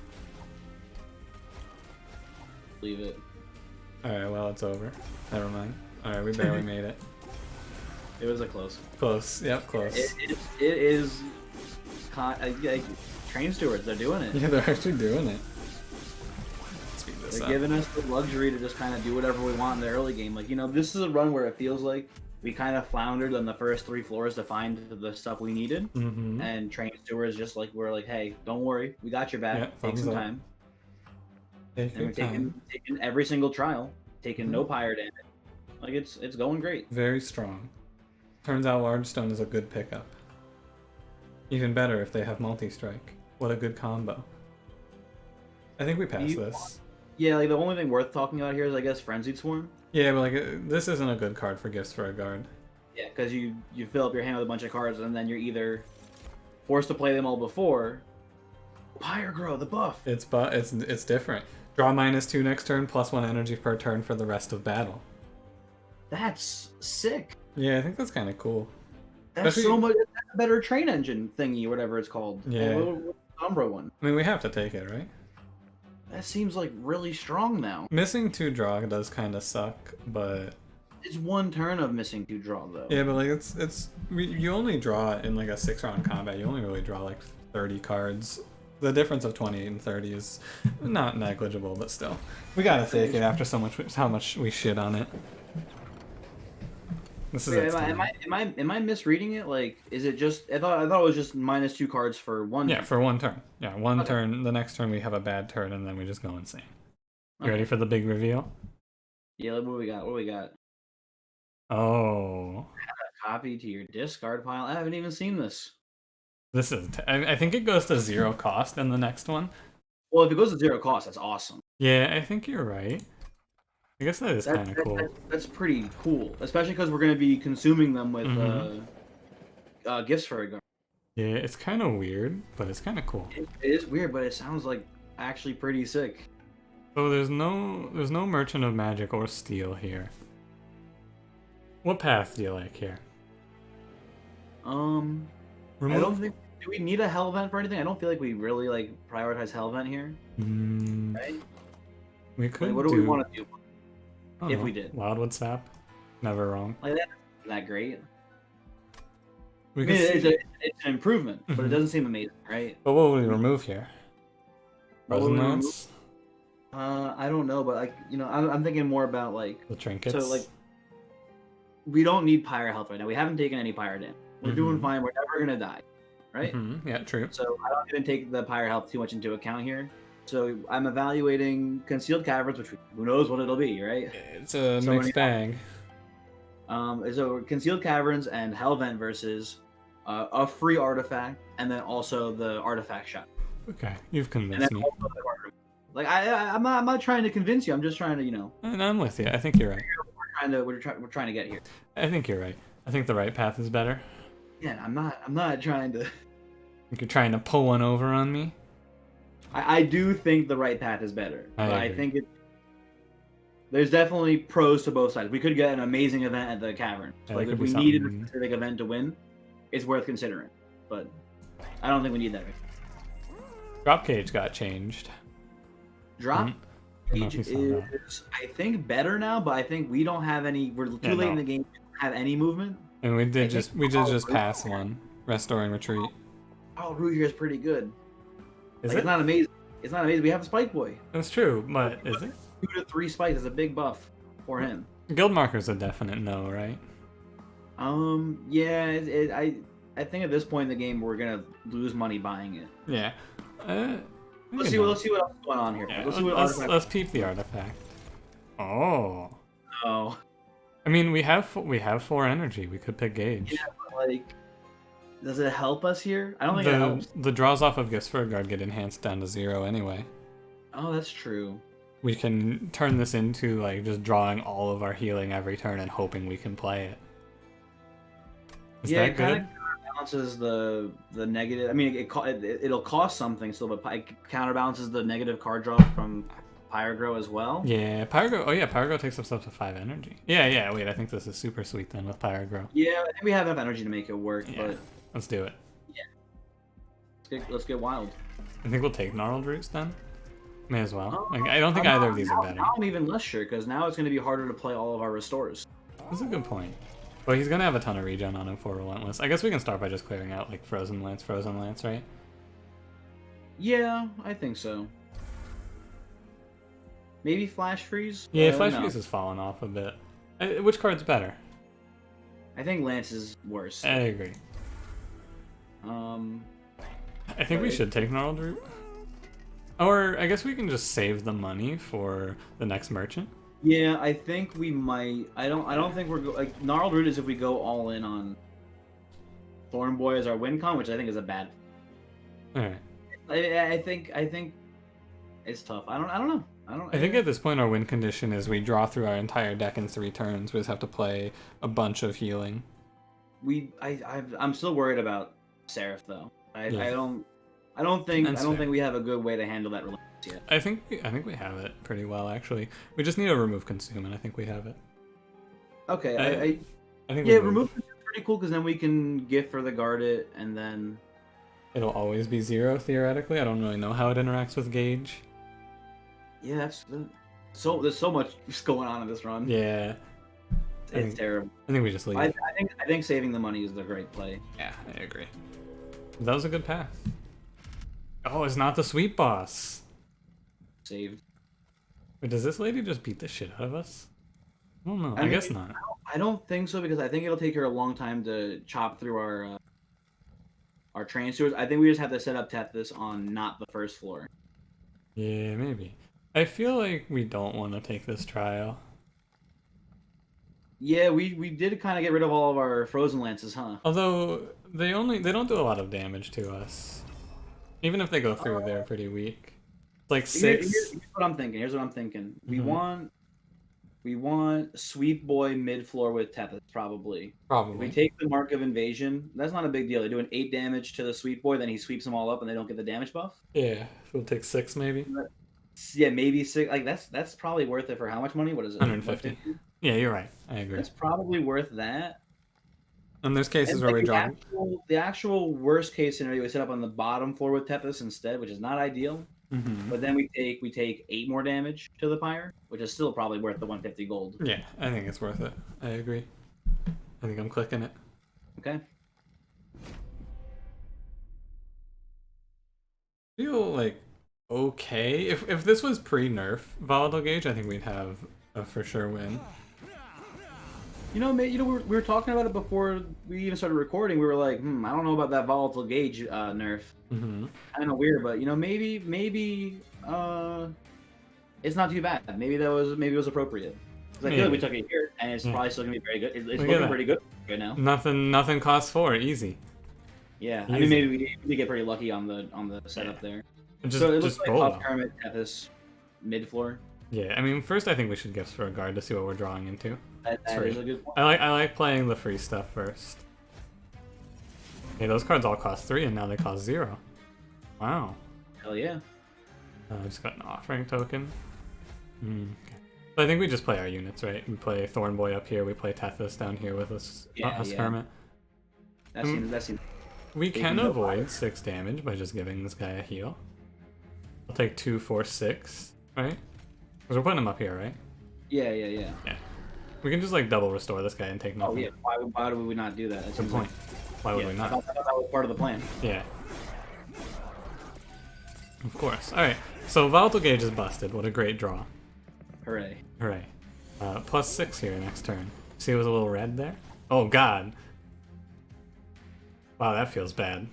B: Leave it.
A: Alright, well, it's over. Never mind. Alright, we barely made it.
B: It was a close.
A: Close, yep, close.
B: It is... train stewards, they're doing it.
A: Yeah, they're actually doing it. Speed this
B: They're
A: up.
B: giving us the luxury to just kind of do whatever we want in the early game. Like, this is a run where it feels like we kind of floundered on the first 3 floors to find the stuff we needed.
A: Mm-hmm.
B: And train stewards just like, we're like, hey, don't worry, we got your back.
A: Yeah,
B: Take some
A: up.
B: time.
A: Take
B: And
A: your
B: we're
A: time.
B: taking every single trial, taking no pyre damage. Like, it's going great.
A: Very strong. Turns out Large Stone is a good pickup. Even better if they have multi-strike. What a good combo. I think we pass this.
B: Yeah, like the only thing worth talking about here is, I guess, Frenzied Swarm.
A: Yeah, but like this isn't a good card for Gifts for a Guard.
B: Yeah, because you fill up your hand with a bunch of cards, and then you're either forced to play them all before. Pyre Grow, the buff.
A: It's different. Draw -2 next turn, +1 energy per turn for the rest of battle.
B: That's sick.
A: Yeah, I think that's kind of cool.
B: That's
A: Especially-
B: so much better train engine thingy, whatever it's called.
A: Yeah.
B: What Umbra one.
A: I mean, we have to take it, right?
B: That seems like really strong now.
A: Missing 2 draw does kind of suck, but
B: It's 1 turn of missing 2 draw though.
A: yeah, but like you only draw it in like a 6-round combat. You only really draw like 30 cards. The difference of 28 and 30 is not negligible, but still, we gotta take it after how much we shit on it. This is
B: Wait, am I misreading it? Like, is it just? I thought it was just -2 cards for 1.
A: Yeah, for 1 turn. Yeah, one
B: Okay.
A: turn. The next turn we have a bad turn, and then we just go insane. You
B: Okay.
A: ready for the big reveal?
B: Yeah, what we got? What we got?
A: Oh,
B: Copy to your discard pile. I haven't even seen this.
A: this is. I think it goes to 0 cost in the next one.
B: Well, if it goes to 0 cost, that's awesome.
A: Yeah, I think you're right. I guess that is kind of cool.
B: That's pretty cool, especially because we're going to be consuming them with gifts for a guard.
A: Yeah, it's kind of weird, but it's kind of cool.
B: It is weird, but it sounds like actually pretty sick.
A: So there's no Merchant of Magic or Steel here. What path do you like here?
B: I don't think. Do we need a hell vent for anything? I don't feel like we really like prioritize hell vent here. Right?
A: We could.
B: Like, what do we want to do
A: I don't
B: if
A: know.
B: we did?
A: Wildwood Sap, never wrong.
B: Like that isn't that great.
A: We
B: I
A: could
B: mean,
A: see,
B: it's an improvement, but it doesn't seem amazing, right?
A: but what would we remove here?
B: What would we
A: Frozen
B: remove?
A: Lance?
B: I don't know, but like I'm thinking more about like
A: The trinkets.
B: so like we don't need pyre health right now. We haven't taken any pyre damage. We're doing fine. We're never gonna die, right?
A: Yeah, true.
B: So I don't even take the pyre health too much into account here. So I'm evaluating concealed caverns, which who knows what it'll be, right?
A: It's a
B: So
A: mixed bag.
B: So concealed caverns and hellvent versus a free artifact, and then also the artifact shot.
A: Okay, you've
B: And then
A: convinced me.
B: also the artifact. Like I'm not trying to convince you. I'm just trying to
A: And I'm with you. I think you're right.
B: we're trying to get here.
A: I think you're right. I think the right path is better.
B: Yeah, I'm not trying to.
A: I think you're trying to pull one over on me.
B: I do think the right path is better.
A: I
B: But I
A: agree.
B: think there's definitely pros to both sides. We could get an amazing event at the cavern.
A: Yeah,
B: Like
A: that
B: if
A: could
B: we
A: be
B: needed a
A: something-
B: specific event to win, it's worth considering. But I don't think we need that.
A: Drop cage got changed.
B: Drop
A: I don't know if
B: cage
A: you saw that.
B: is, I think, better now, but I think we don't have any. We're too late in the game to have any movement.
A: And we did
B: I
A: just
B: think
A: pass one. Restoring retreat.
B: Oh, Root here is pretty good.
A: Is
B: Like,
A: it?
B: It's not amazing. It's not amazing. We have a Spike Boy.
A: That's true, but is it?
B: 2 to 3 spikes is a big buff for him.
A: Guild marker's a definite no, right?
B: Yeah. I think at this point in the game we're gonna lose money buying it.
A: Yeah.
B: Let's see what else is going on here.
A: Yeah,
B: Let's see what
A: let's peep the artifact. Oh.
B: Oh.
A: I mean, we have 4 energy. We could pick gauge.
B: Yeah, but like, does it help us here? I don't think it helps.
A: The draws off of Gifts for a Guard get enhanced down to 0 anyway.
B: Oh, that's true.
A: We can turn this into like just drawing all of our healing every turn and hoping we can play it. Is
B: Yeah,
A: that
B: it kind
A: good?
B: of counterbalances the negative. I mean, it'll cost something still, but it counterbalances the negative card draw from Pyrogrow as well.
A: Yeah, Pyrogrow. Oh yeah, Pyrogrow takes up to 5 energy. Yeah. Wait, I think this is super sweet then with Pyrogrow.
B: Yeah, I think we have enough energy to make it work.
A: Yeah,
B: But
A: let's do it.
B: let's get wild.
A: I think we'll take Gnarled Roots then. May as well. Like, I don't think either of these are better.
B: Now I'm even less sure because now it's going to be harder to play all of our restores.
A: That's a good point. But he's gonna have a ton of regen on him for Relentless. I guess we can start by just clearing out like Frozen Lance, right?
B: Yeah, I think so. Maybe Flash Freeze?
A: Yeah,
B: No.
A: Flash Freeze has fallen off a bit. Which card's better?
B: I think Lance is worse.
A: I agree. I think we should take Gnarled Root. Or I guess we can just save the money for the next merchant.
B: Yeah, I think we might. I don't think we're like Gnarled Root is if we go all in on Thorn Boy as our win con, which I think is a bad.
A: All right.
B: I think it's tough. I don't know.
A: I think at this point our win condition is we draw through our entire deck in 3 turns. We just have to play a bunch of healing.
B: I'm still worried about Seraph though. I don't think we have a good way to handle that relationship yet.
A: I think we have it pretty well actually. We just need to remove Consume, and I think we have it.
B: Okay,
A: I think
B: remove is pretty cool because then we can gift for the guard it, and then
A: it'll always be 0 theoretically. I don't really know how it interacts with gauge.
B: Yeah, there's so much going on in this run.
A: Yeah,
B: it's terrible.
A: I think we just leave.
B: I think saving the money is the great play.
A: Yeah, I agree. That was a good path. Oh, it's not the sweet boss.
B: Saved.
A: But does this lady just beat the shit out of us? I don't know. I guess not.
B: I don't think so because I think it'll take her a long time to chop through our train stewards. I think we just have to set up Tethys on not the first floor.
A: Yeah, maybe. I feel like we don't want to take this trial.
B: Yeah, we did kind of get rid of all of our frozen lances, huh?
A: Although they don't do a lot of damage to us. Even if they go through, they're pretty weak. Like 6.
B: Here's what I'm thinking. Mm-hmm. We want Sweep Boy mid floor with Tethys probably.
A: Probably.
B: If we take the Mark of Invasion, that's not a big deal. They do an 8 damage to the Sweep Boy, then he sweeps them all up, and they don't get the damage buff.
A: Yeah, we'll take 6 maybe.
B: Yeah, maybe 6. Like that's probably worth it for how much money? What is it?
A: 150. Yeah, you're right. I agree.
B: That's probably worth that.
A: And there's cases
B: And
A: where we draw.
B: The actual worst case scenario, we set up on the bottom floor with Tethys instead, which is not ideal.
A: Mm-hmm.
B: But then we take 8 more damage to the pyre, which is still probably worth the 150 gold.
A: Yeah, I think it's worth it. I agree. I think I'm clicking it.
B: Okay.
A: Feel like okay. If this was pre-nerf volatile gauge, I think we'd have a for sure win.
B: We were talking about it before we even started recording. We were like, I don't know about that volatile gauge nerf.
A: Mm-hmm.
B: Kind of weird, but maybe it's not too bad. Maybe it was appropriate. Because I feel like we took it here, and it's probably still gonna be very good. It's looking pretty good right now.
A: Nothing costs 4, easy.
B: Yeah,
A: Easy.
B: I mean maybe we did get pretty lucky on the setup there.
A: So
B: it looks like top pyramid Tethys mid floor.
A: Yeah, I mean first I think we should Gifts for a Guard to see what we're drawing into.
B: That is a good point.
A: I like playing the free stuff first. Okay, those cards all cost 3 and now they cost 0. Wow.
B: Hell yeah.
A: I just got an offering token. Okay. So I think we just play our units, right? We play Thorn Boy up here, we play Tethys down here with us Hermit.
B: That seems
A: we can avoid 6 damage by just giving this guy a heal. I'll take 2, 4, 6, right? Because we're putting him up here, right?
B: Yeah.
A: Yeah. We can just like double restore this guy and take nothing.
B: Oh yeah. Why do we not do that? That's
A: Good point. Why would we not?
B: I thought that was part of the plan.
A: Yeah. Of course. Alright, so Volatile Gauge is busted. What a great draw.
B: Hooray.
A: Hooray. +6 here next turn. See it was a little red there? Oh god. Wow, that feels bad.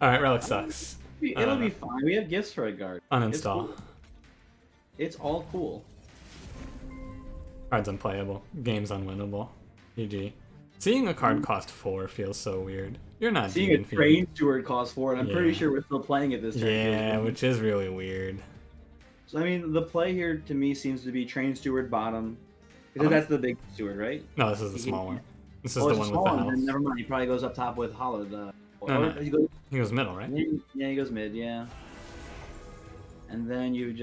A: Alright, Relic sucks.
B: It'll be fine. We have gifts for a guard.
A: Uninstall.
B: It's all cool.
A: Card's unplayable. Game's unwinnable. GG. Seeing a card cost 4 feels so weird. You're not
B: Seeing a train steward cost 4, and I'm pretty sure we're still playing it this turn.
A: Yeah, which is really weird.
B: So I mean, the play here to me seems to be train steward bottom, because that's the big steward, right?
A: No, this is the small one. This is the one with the health.
B: Never mind. He probably goes up top with hollowed.
A: No. He goes middle, right?
B: Yeah, he goes mid. Yeah. And then you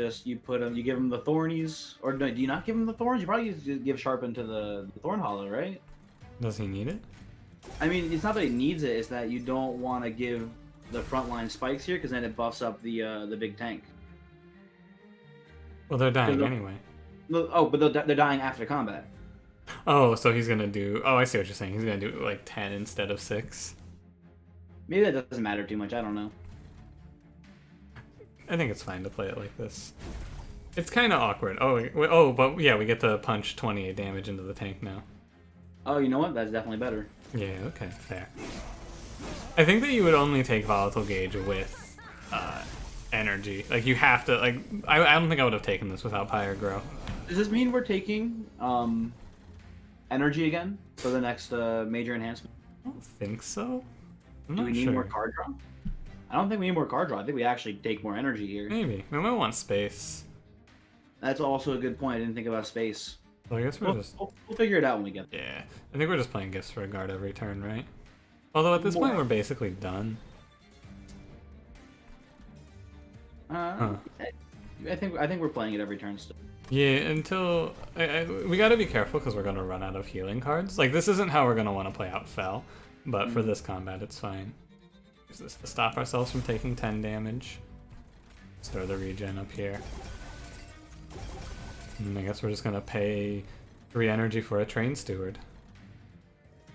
B: put him. You give him the thornies, or no, do you not give him the thorns? You probably just give sharpen to the thorn hollow, right?
A: Does he need it?
B: I mean, it's not that he needs it. It's that you don't want to give the frontline spikes here, because then it buffs up the big tank.
A: Well, they're dying anyway.
B: Oh, but they're dying after combat.
A: Oh, so he's gonna do... Oh, I see what you're saying. He's gonna do like 10 instead of 6.
B: Maybe that doesn't matter too much. I don't know.
A: I think it's fine to play it like this. It's kind of awkward. Oh, but yeah, we get to punch 28 damage into the tank now.
B: Oh, you know what? That's definitely better.
A: Yeah, okay, fair. I think that you would only take Volatile Gauge with energy. Like, you have to... Like, I don't think I would have taken this without Pyre Grow.
B: Does this mean we're taking energy again for the next major enhancement?
A: I don't think so.
B: Do we need more card draw? I don't think we need more card draw. I think we actually take more energy here.
A: Maybe. We might want space.
B: That's also a good point. I didn't think about space.
A: Well, I guess we'll
B: figure it out when we get there.
A: Yeah. I think we're just playing gifts for a guard every turn, right? Although at this point we're basically done.
B: I think we're playing it every turn still.
A: Yeah, until... we gotta be careful because we're gonna run out of healing cards. Like, this isn't how we're gonna want to play out Fel, but for this combat it's fine. Use this to stop ourselves from taking 10 damage. Let's throw the regen up here. And I guess we're just gonna pay 3 energy for a train steward.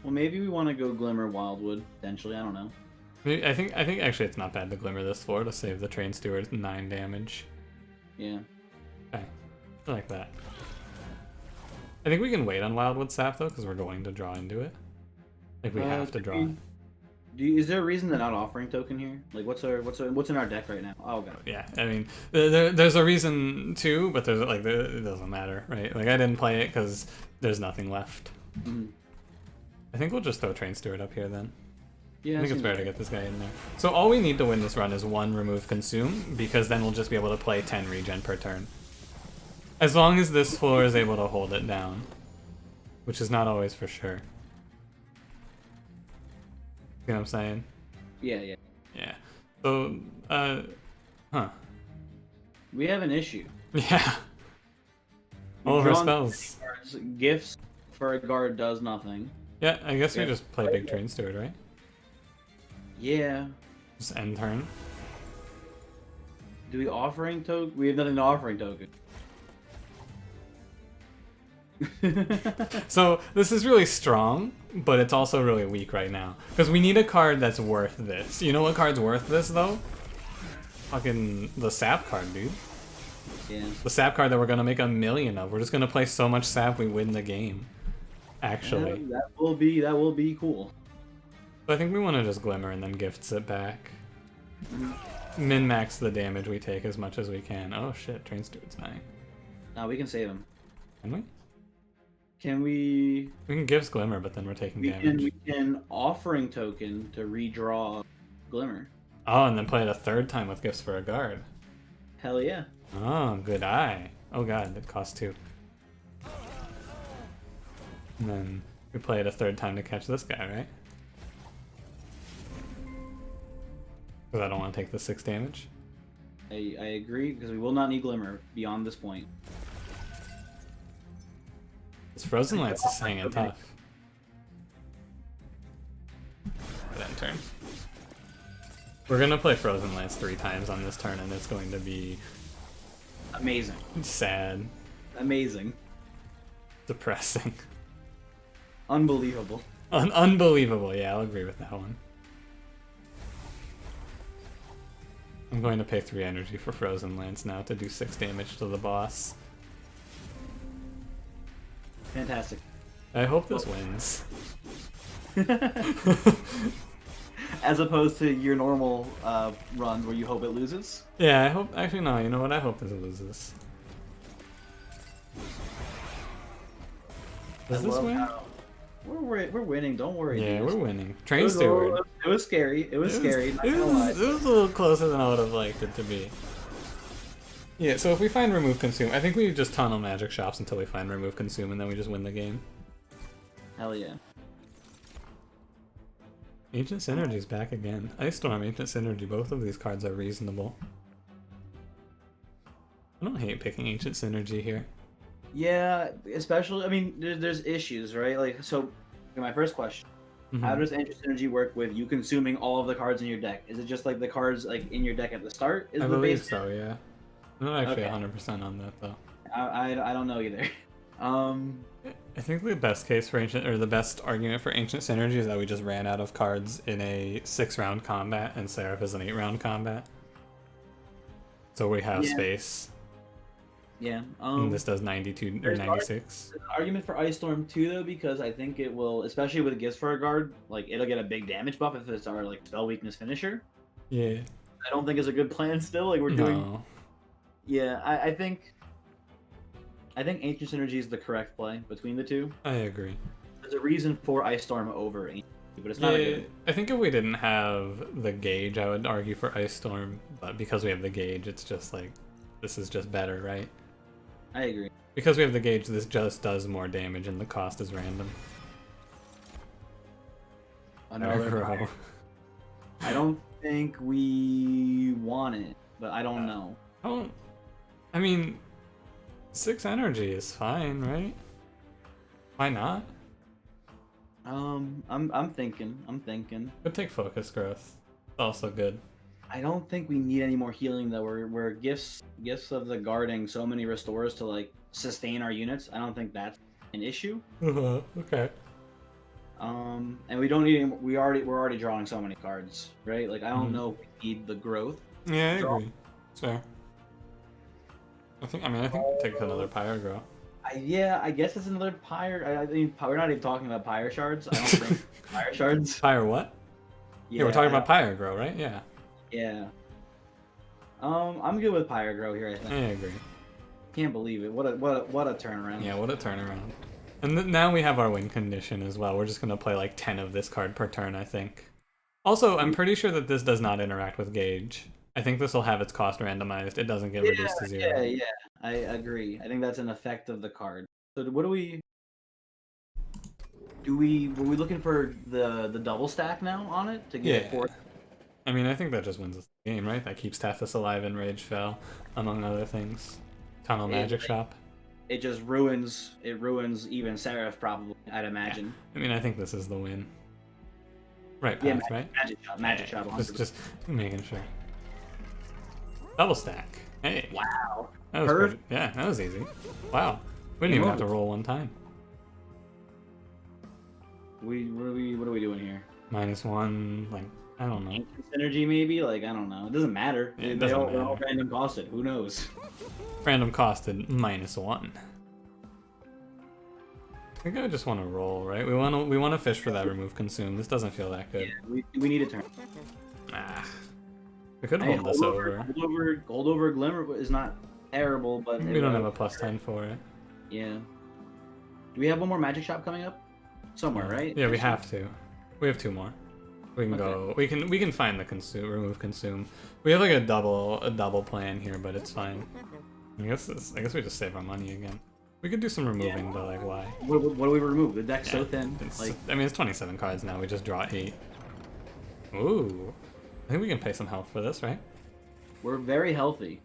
B: Well, maybe we want to go Glimmer Wildwood, potentially. I don't know.
A: I think actually it's not bad to Glimmer this for to save the train steward 9 damage.
B: Yeah.
A: Okay. I like that. I think we can wait on Wildwood Sap though, because we're going to draw into it. Like we have to draw.
B: Is there a reason they're not offering token here? Like what's in our deck right now? Oh god.
A: Yeah, I mean, there's a reason too, but there's like it doesn't matter, right? Like I didn't play it because there's nothing left.
B: Mm-hmm.
A: I think we'll just throw Train Steward up here then.
B: Yeah,
A: I think it's better to get this guy in there. So all we need to win this run is 1 remove consume, because then we'll just be able to play 10 regen per turn. As long as this floor is able to hold it down, which is not always for sure. You know what I'm saying?
B: Yeah.
A: Yeah. So, huh.
B: We have an issue.
A: Yeah. All of our spells.
B: Gifts for a guard does nothing.
A: Yeah, I guess we just play Big Train Steward, right?
B: Yeah.
A: Just end turn.
B: Do we offering token? We have nothing to offering token.
A: So this is really strong, but it's also really weak right now. Because we need a card that's worth this. You know what card's worth this, though? Fucking the Sap card, dude.
B: Yeah.
A: The Sap card that we're going to make 1 million of. We're just going to play so much Sap we win the game. Actually.
B: Yeah, that will be cool.
A: So I think we want to just Glimmer and then gifts it back. Min-max the damage we take as much as we can. Oh shit, Train Steward's dying.
B: No, we can save him.
A: Can we?
B: Can we...
A: We can Gifts Glimmer, but then we're taking damage.
B: We can offering token to redraw Glimmer.
A: Oh, and then play it a 3rd time with Gifts for a guard.
B: Hell yeah.
A: Oh, good eye. Oh god, it costs 2. And then we play it a 3rd time to catch this guy, right? Because I don't want to take the 6 damage.
B: I agree, because we will not need Glimmer beyond this point.
A: This Frozen Lance is hanging tough. That turn. We're gonna play Frozen Lance 3 times on this turn, and it's going to be
B: Amazing.
A: sad,
B: Amazing.
A: depressing,
B: Unbelievable.
A: unbelievable. Yeah, I'll agree with that one. I'm going to pay 3 energy for Frozen Lance now to do 6 damage to the boss.
B: Fantastic.
A: I hope this wins.
B: As opposed to your normal run where you hope it loses.
A: Yeah, I hope. Actually, no. You know what? I hope this loses. Does this win?
B: We're winning. Don't worry.
A: Yeah,
B: dude.
A: we're winning. Train Steward.
B: It was scary. It was scary. Not gonna lie.
A: It was a little closer than I would have liked it to be. Yeah, so if we find Remove Consume, I think we just tunnel magic shops until we find Remove Consume, and then we just win the game.
B: Hell yeah.
A: Ancient Synergy's back again. Ice Storm, Ancient Synergy, both of these cards are reasonable. I don't hate picking Ancient Synergy here.
B: Yeah, especially, I mean, there's issues, right? Like, so, my first question. How does Ancient Synergy work with you consuming all of the cards in your deck? Is it just like the cards like in your deck at the start?
A: I believe so, yeah. I'm not actually
B: Okay.
A: 100% on that, though.
B: I don't know either.
A: I think the best case for Ancient, or the best argument for Ancient Synergy is that we just ran out of cards in a 6-round combat, and Seraph is an 8-round combat. So we have space.
B: Yeah.
A: And this does 92 or 96.
B: There's an argument for Ice Storm too, though, because I think it will, especially with Gifts for a Guard, like it'll get a big damage buff if it's our like spell weakness finisher.
A: Yeah.
B: I don't think it's a good plan still. Like we're doing. Yeah, I think Ancient Synergy is the correct play between the two.
A: I agree.
B: There's a reason for Ice Storm over Ancient, but it's not a good.
A: I think if we didn't have the gauge, I would argue for Ice Storm, but because we have the gauge, it's just like this is just better, right?
B: I agree.
A: Because we have the gauge, this just does more damage, and the cost is random.
B: Another I don't think we want it, but I don't know.
A: I mean, 6 energy is fine, right? Why not?
B: I'm thinking.
A: Could take focus growth. Also good.
B: I don't think we need any more healing though. We're gifts of the guarding so many restores to like sustain our units. I don't think that's an issue.
A: Okay.
B: And we don't need any, we're already drawing so many cards, right? Like I don't know if we need the growth.
A: Yeah, I agree. It's fair. I think we'll take another Pyre Grow.
B: Yeah, I guess it's another Pyre. I mean, we're not even talking about Pyre Shards. I don't think Pyre Shards.
A: Pyre what? Yeah, we're talking about Pyre Grow, right? Yeah.
B: Yeah. I'm good with Pyre Grow here, I think.
A: I agree.
B: Can't believe it. What a turnaround.
A: Yeah, what a turnaround. And now we have our win condition as well. We're just going to play like 10 of this card per turn, I think. Also, I'm pretty sure that this does not interact with Gauge. I think this will have its cost randomized. It doesn't get reduced to 0.
B: Yeah. I agree. I think that's an effect of the card. So what do we... were we looking for the double stack now on it to get 4?
A: I mean, I think that just wins the game, right? That keeps Tethys alive and Rage Fell, among other things. Tunnel Magic Shop.
B: It just ruins even Seraph, probably, I'd imagine.
A: Yeah. I mean, I think this is the win. Right path,
B: Yeah,
A: right?
B: Magic Shop.
A: Just making sure. Double stack. Hey.
B: Wow.
A: That was pretty, yeah, that was easy. Wow. We didn't even have to roll one time.
B: What are we doing here?
A: -1, like, I don't know.
B: Synergy maybe? Like, I don't know. It doesn't matter.
A: Yeah,
B: They're all random costed. Who knows?
A: Random costed -1. I think I just want to roll, right? We want to fish for that remove consume. This doesn't feel that good.
B: Yeah, we need a turn.
A: We could hold this over.
B: Gold over Glimmer is not terrible, but
A: we don't have a +10 for it.
B: Yeah. Do we have one more Magic Shop coming up? Somewhere, right?
A: Yeah, we have to. We have 2 more. We can go. We can find the remove consume. We have like a double plan here, but it's fine. I guess we just save our money again. We could do some removing, but like why?
B: What do we remove? The deck's so thin.
A: I mean, it's 27 cards now. We just draw 8. Ooh, I think we can pay some health for this, right?
B: We're very healthy.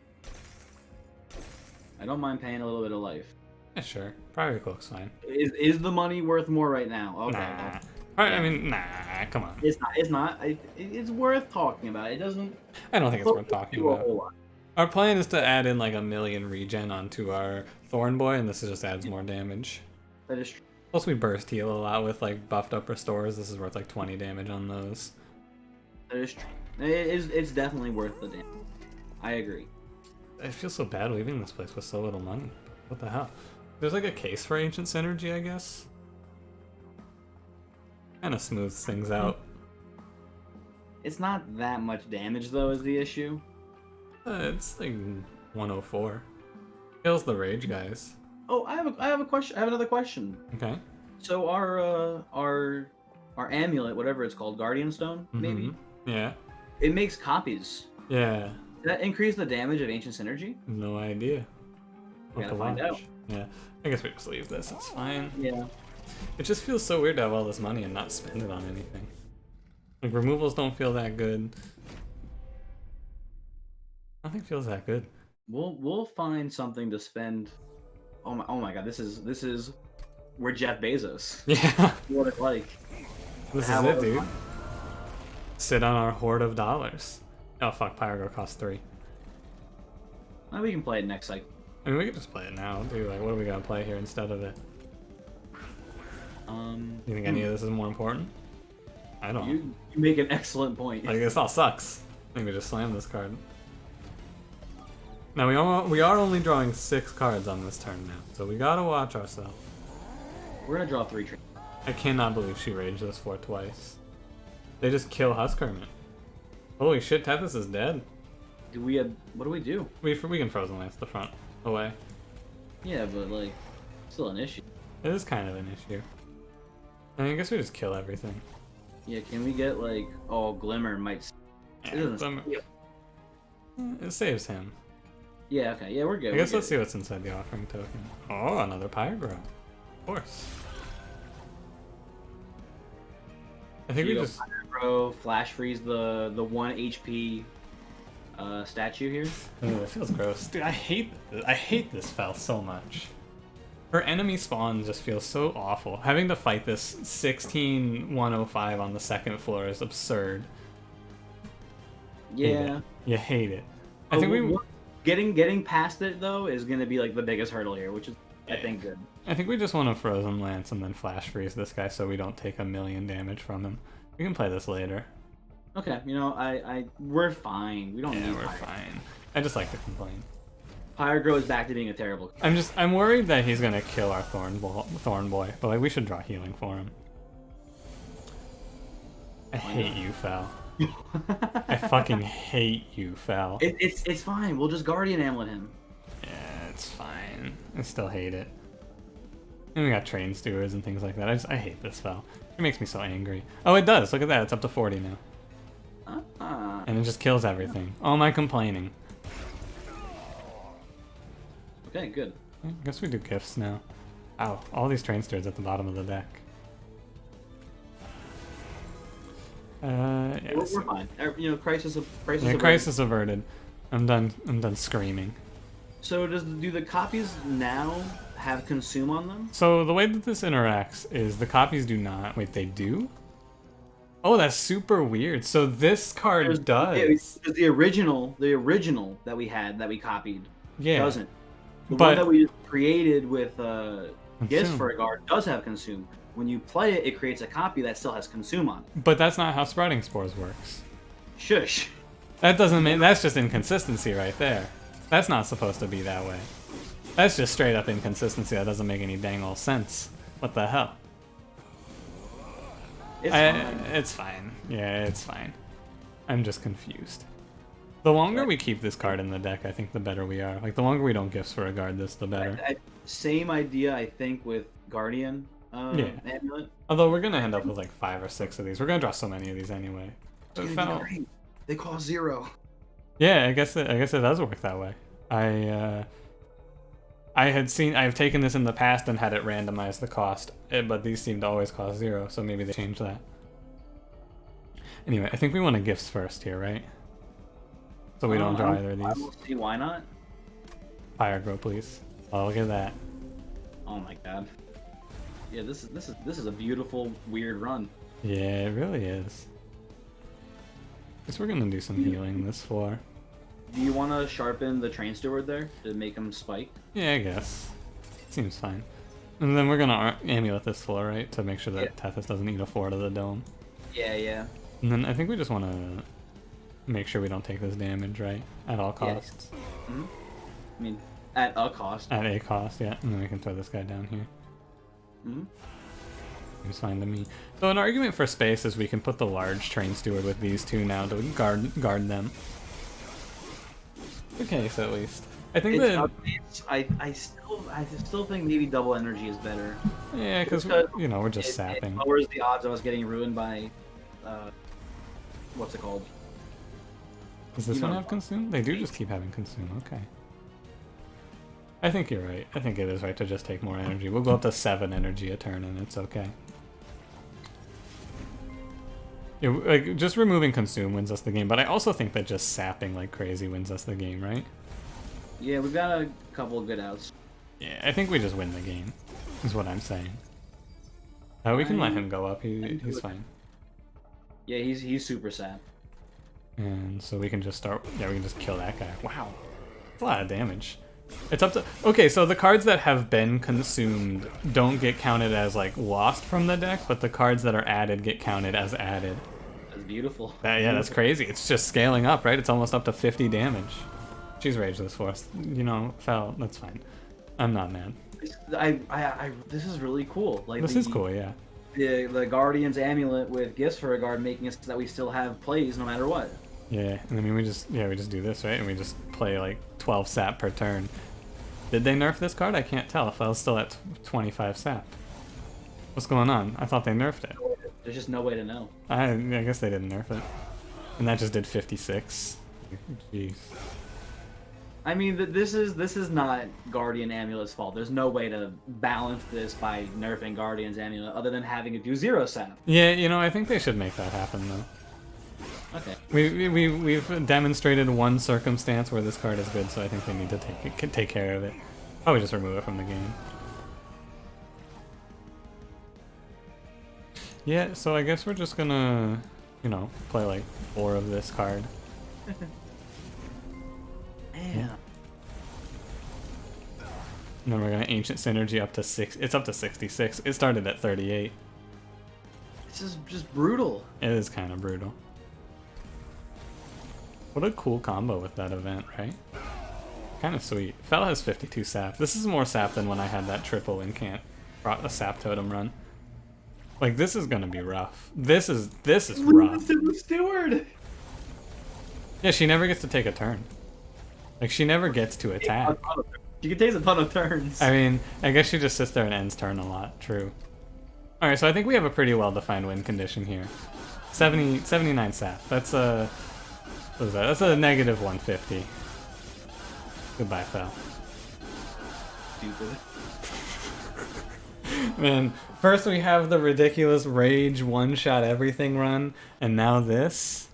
B: I don't mind paying a little bit of life.
A: Yeah, sure. Prior Cloak's fine.
B: Is the money worth more right now? Okay.
A: Nah. Alright,
B: Yeah.
A: I mean, nah, come on.
B: It's not. It's not. It's worth talking about. It doesn't.
A: I don't think it's worth talking
B: do a
A: about.
B: whole lot.
A: Our plan is to add in like 1,000,000 regen onto our Thorn Boy, and this just adds more damage.
B: That is true.
A: Plus, we burst heal a lot with like buffed up restores. This is worth like 20 damage on those.
B: That is true. It's definitely worth the damage. I agree.
A: I feel so bad leaving this place with so little money. What the hell? There's like a case for Ancient Synergy, I guess. Kind of smooths things out.
B: It's not that much damage though, is the issue.
A: It's like 104. Kills the rage guys.
B: Oh, I have a question. I have another question.
A: Okay.
B: So our amulet, whatever it's called, Guardian Stone, maybe.
A: Yeah.
B: It makes copies.
A: Yeah.
B: Does that increase the damage of Ancient Synergy?
A: No idea.
B: We gotta find out.
A: Yeah. I guess we just leave this. It's fine.
B: Yeah.
A: It just feels so weird to have all this money and not spend it on anything. Like removals don't feel that good. Nothing feels that good.
B: We'll find something to spend. Oh my god, this is we're Jeff Bezos.
A: Yeah.
B: What it's like.
A: This is it, dude. Sit on our hoard of dollars. Oh fuck, Pyro costs 3.
B: Well, we can play it next cycle.
A: I mean, we could just play it now, dude. Like, what are we gonna play here instead of it? You think any of this is more important? I don't.
B: You make an excellent point.
A: Like, this all sucks. I think we just slam this card. Now, we are only drawing 6 cards on this turn now, so we gotta watch ourselves.
B: We're gonna draw 3 trees.
A: I cannot believe she raged this for twice. They just kill Husk Hermit. Holy shit, Tethys is dead.
B: What do we do?
A: We can Frozen Lance the front away.
B: Yeah, but like, still an issue.
A: It is kind of an issue. I guess we just kill everything.
B: Yeah, can we get like, oh, Glimmer might.
A: Yeah, it saves him.
B: Yeah, okay, yeah, we're good.
A: I guess let's see what's inside the offering token. Oh, another Pyro. Of course. I think we just
B: Pyro, flash freeze the 1 HP statue here.
A: Ugh, it feels gross. Dude, I hate this spell so much. Her enemy spawn just feels so awful. Having to fight this 16-105 on the second floor is absurd.
B: Yeah.
A: You hate it. I think we
B: getting past it though is gonna be like the biggest hurdle here, which is I think good.
A: I think we just want to Frozen Lance and then Flash Freeze this guy so we don't take 1,000,000 damage from him. We can play this later.
B: Okay, you know, we're fine. We don't need
A: we're
B: Pyro.
A: fine. I just like to complain.
B: Pyro is back to being a terrible.
A: I'm worried that he's gonna kill our Thorn Boy, but like we should draw healing for him. I hate you, Fel. I fucking hate you, Fel.
B: It's fine. We'll just Guardian Amulet him.
A: Yeah, it's fine. I still hate it. And we got Train Stewards and things like that. I hate this Fel. It makes me so angry. Oh, it does. Look at that. It's up to 40 now. And it just kills everything. All my complaining.
B: Okay, good.
A: I guess we do gifts now. Ow, all these Train Stewards at the bottom of the deck. Yeah,
B: We're fine. You know, crisis
A: crisis averted. I'm done screaming.
B: So do the copies now have consume on them?
A: So the way that this interacts is the copies do not. Wait, they do? Oh, that's super weird. So this card does.
B: The original that we had that we copied doesn't. The
A: but
B: one that we created with gifts for a guard does have consume. When you play it, it creates a copy that still has consume on it.
A: But that's not how Sprouting Spores works.
B: Shush.
A: That doesn't mean that's just inconsistency right there. That's not supposed to be that way. That's just straight up inconsistency. That doesn't make any dang old sense. What the hell?
B: It's fine.
A: It's fine. Yeah, it's fine. I'm just confused. The longer we keep this card in the deck, I think the better we are. Like, the longer we don't gifts for a guard, the better.
B: Same idea, I think, with Guardian Amulet.
A: Although we're going to end up with like 5 or 6 of these. We're going to draw so many of these anyway.
B: They cost 0.
A: Yeah, I guess it does work that way. I've taken this in the past and had it randomize the cost, but these seem to always cost 0, so maybe they changed that. Anyway, I think we want to gifts first here, right? So we don't draw either of these.
B: I don't see why not.
A: Fire grow, please. Oh, look at that.
B: Oh my god. Yeah, this is a beautiful, weird run.
A: Yeah, it really is. Guess we're gonna do some healing this floor.
B: Do you want to sharpen the train steward there to make him spike?
A: Yeah, I guess. Seems fine. And then we're gonna amulet this floor, right? To make sure that Tethys doesn't eat a 4 to the dome.
B: Yeah, yeah.
A: And then I think we just want to make sure we don't take this damage, right? At all costs.
B: Yeah. Mm-hmm. I mean, at a cost.
A: At a cost, yeah. And then we can throw this guy down here.
B: Mm-hmm.
A: Seems fine to me. So an argument for space is we can put the large train steward with these two now to guard them. The case, at least. I think that
B: I still think maybe double energy is better.
A: yeah, because you know we're just sapping.
B: It lowers the odds of us getting ruined by, what's it called?
A: Does this one have consume? They do just keep having consume. Okay. I think you're right. I think it is right to just take more energy. We'll go up to 7 energy a turn, and it's okay. Yeah, like just removing consume wins us the game, but I also think that just sapping like crazy wins us the game, right?
B: Yeah, we've got a couple of good outs.
A: Yeah, I think we just win the game, is what I'm saying. We can let him go up, he's fine.
B: Yeah, he's super sap.
A: And so we can just start, yeah, we can just kill that guy. Wow, that's a lot of damage. It's up to, okay, so the cards that have been consumed don't get counted as like lost from the deck, but the cards that are added get counted as added.
B: That's beautiful.
A: Yeah, that's crazy. It's just scaling up, right? It's almost up to 50 damage. She's rage this for us. You know, fell. That's fine. I'm not mad.
B: This is really cool. Like
A: this is cool, yeah.
B: The Guardian's Amulet with gifts for a guard, making it so that we still have plays no matter what.
A: Yeah, and I mean we just do this, right? And we just play like 12 sap per turn. Did they nerf this card? I can't tell if I was still at 25 sap. What's going on? I thought they nerfed it.
B: There's just no way to know.
A: I guess they didn't nerf it. And that just did 56. Jeez.
B: I mean, this is not Guardian Amulet's fault. There's no way to balance this by nerfing Guardian's Amulet other than having it do 0 sap.
A: Yeah, you know, I think they should make that happen though.
B: Okay.
A: We've demonstrated one circumstance where this card is good, so I think they need to take care of it. Probably just remove it from the game. Yeah, so I guess we're just gonna, you know, play like 4 of this card.
B: Yeah.
A: And then we're gonna Ancient Synergy up to 6. It's up to 66. It started at 38.
B: This is just brutal.
A: It is kind of brutal. What a cool combo with that event, right? Kind of sweet. Fel has 52 sap. This is more sap than when I had that triple incant a sap totem run. Like this is gonna be rough. This is rough.
B: The steward.
A: Yeah, she never gets to take a turn. Like she never gets to attack.
B: She can take a ton of turns.
A: I mean, I guess she just sits there and ends turn a lot. True. All right, so I think we have a pretty well-defined win condition here. 79 sap. That's a what is that? That's a negative 150. Goodbye, Fel.
B: Stupid.
A: Man, first we have the ridiculous rage one-shot everything run, and now this.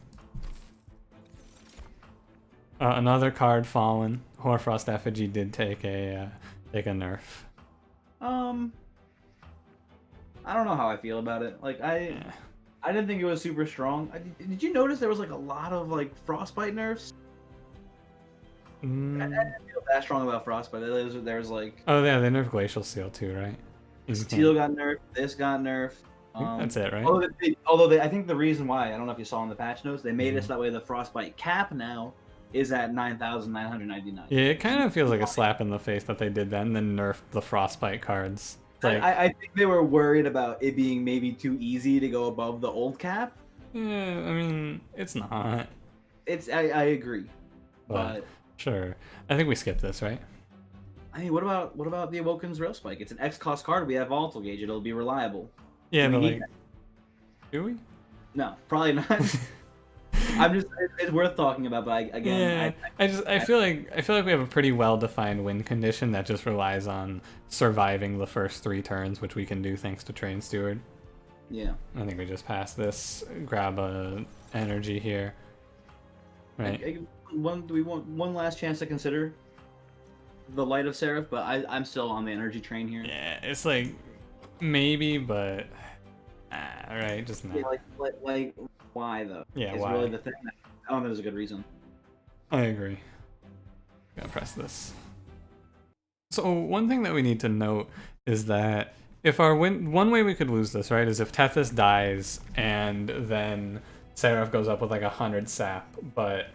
A: Another card fallen. Hoarfrost Effigy did take a nerf.
B: I don't know how I feel about it. Like I didn't think it was super strong. Did you notice there was like a lot of like frostbite nerfs? I didn't feel that strong about frostbite. There was like
A: oh yeah, they nerfed Glacial Seal too, right?
B: Steel got nerfed. This got nerfed.
A: That's it, right?
B: Although I think the reason why, I don't know if you saw in the patch notes, they made it so that way the frostbite cap now is at 9,999.
A: Yeah, it kind of feels like a slap in the face that they did that and then nerfed the frostbite cards. Like,
B: I think they were worried about it being maybe too easy to go above the old cap.
A: Yeah, I mean, it's not.
B: I agree, but
A: sure. I think we skipped this, right?
B: I mean, what about the Awoken's Rail Spike? It's an X cost card. We have Volatile Gauge. It'll be reliable.
A: Yeah, but like, do we?
B: No, probably not. It's worth talking about, but again,
A: I feel like we have a pretty well-defined win condition that just relies on surviving the first 3 turns, which we can do thanks to Train Steward.
B: Yeah.
A: I think we just pass this, grab a energy here. Right.
B: Do we want one last chance to consider the Light of Seraph? But I'm still on the energy train here.
A: Yeah, it's like maybe, but Alright, just no.
B: Yeah, like, why though?
A: Yeah,
B: is
A: why?
B: really the thing. I don't think there's a good reason.
A: I agree. Gonna press this. So one thing that we need to note is that if our one way we could lose this, right, is if Tethys dies and then Seraph goes up with like 100 sap, but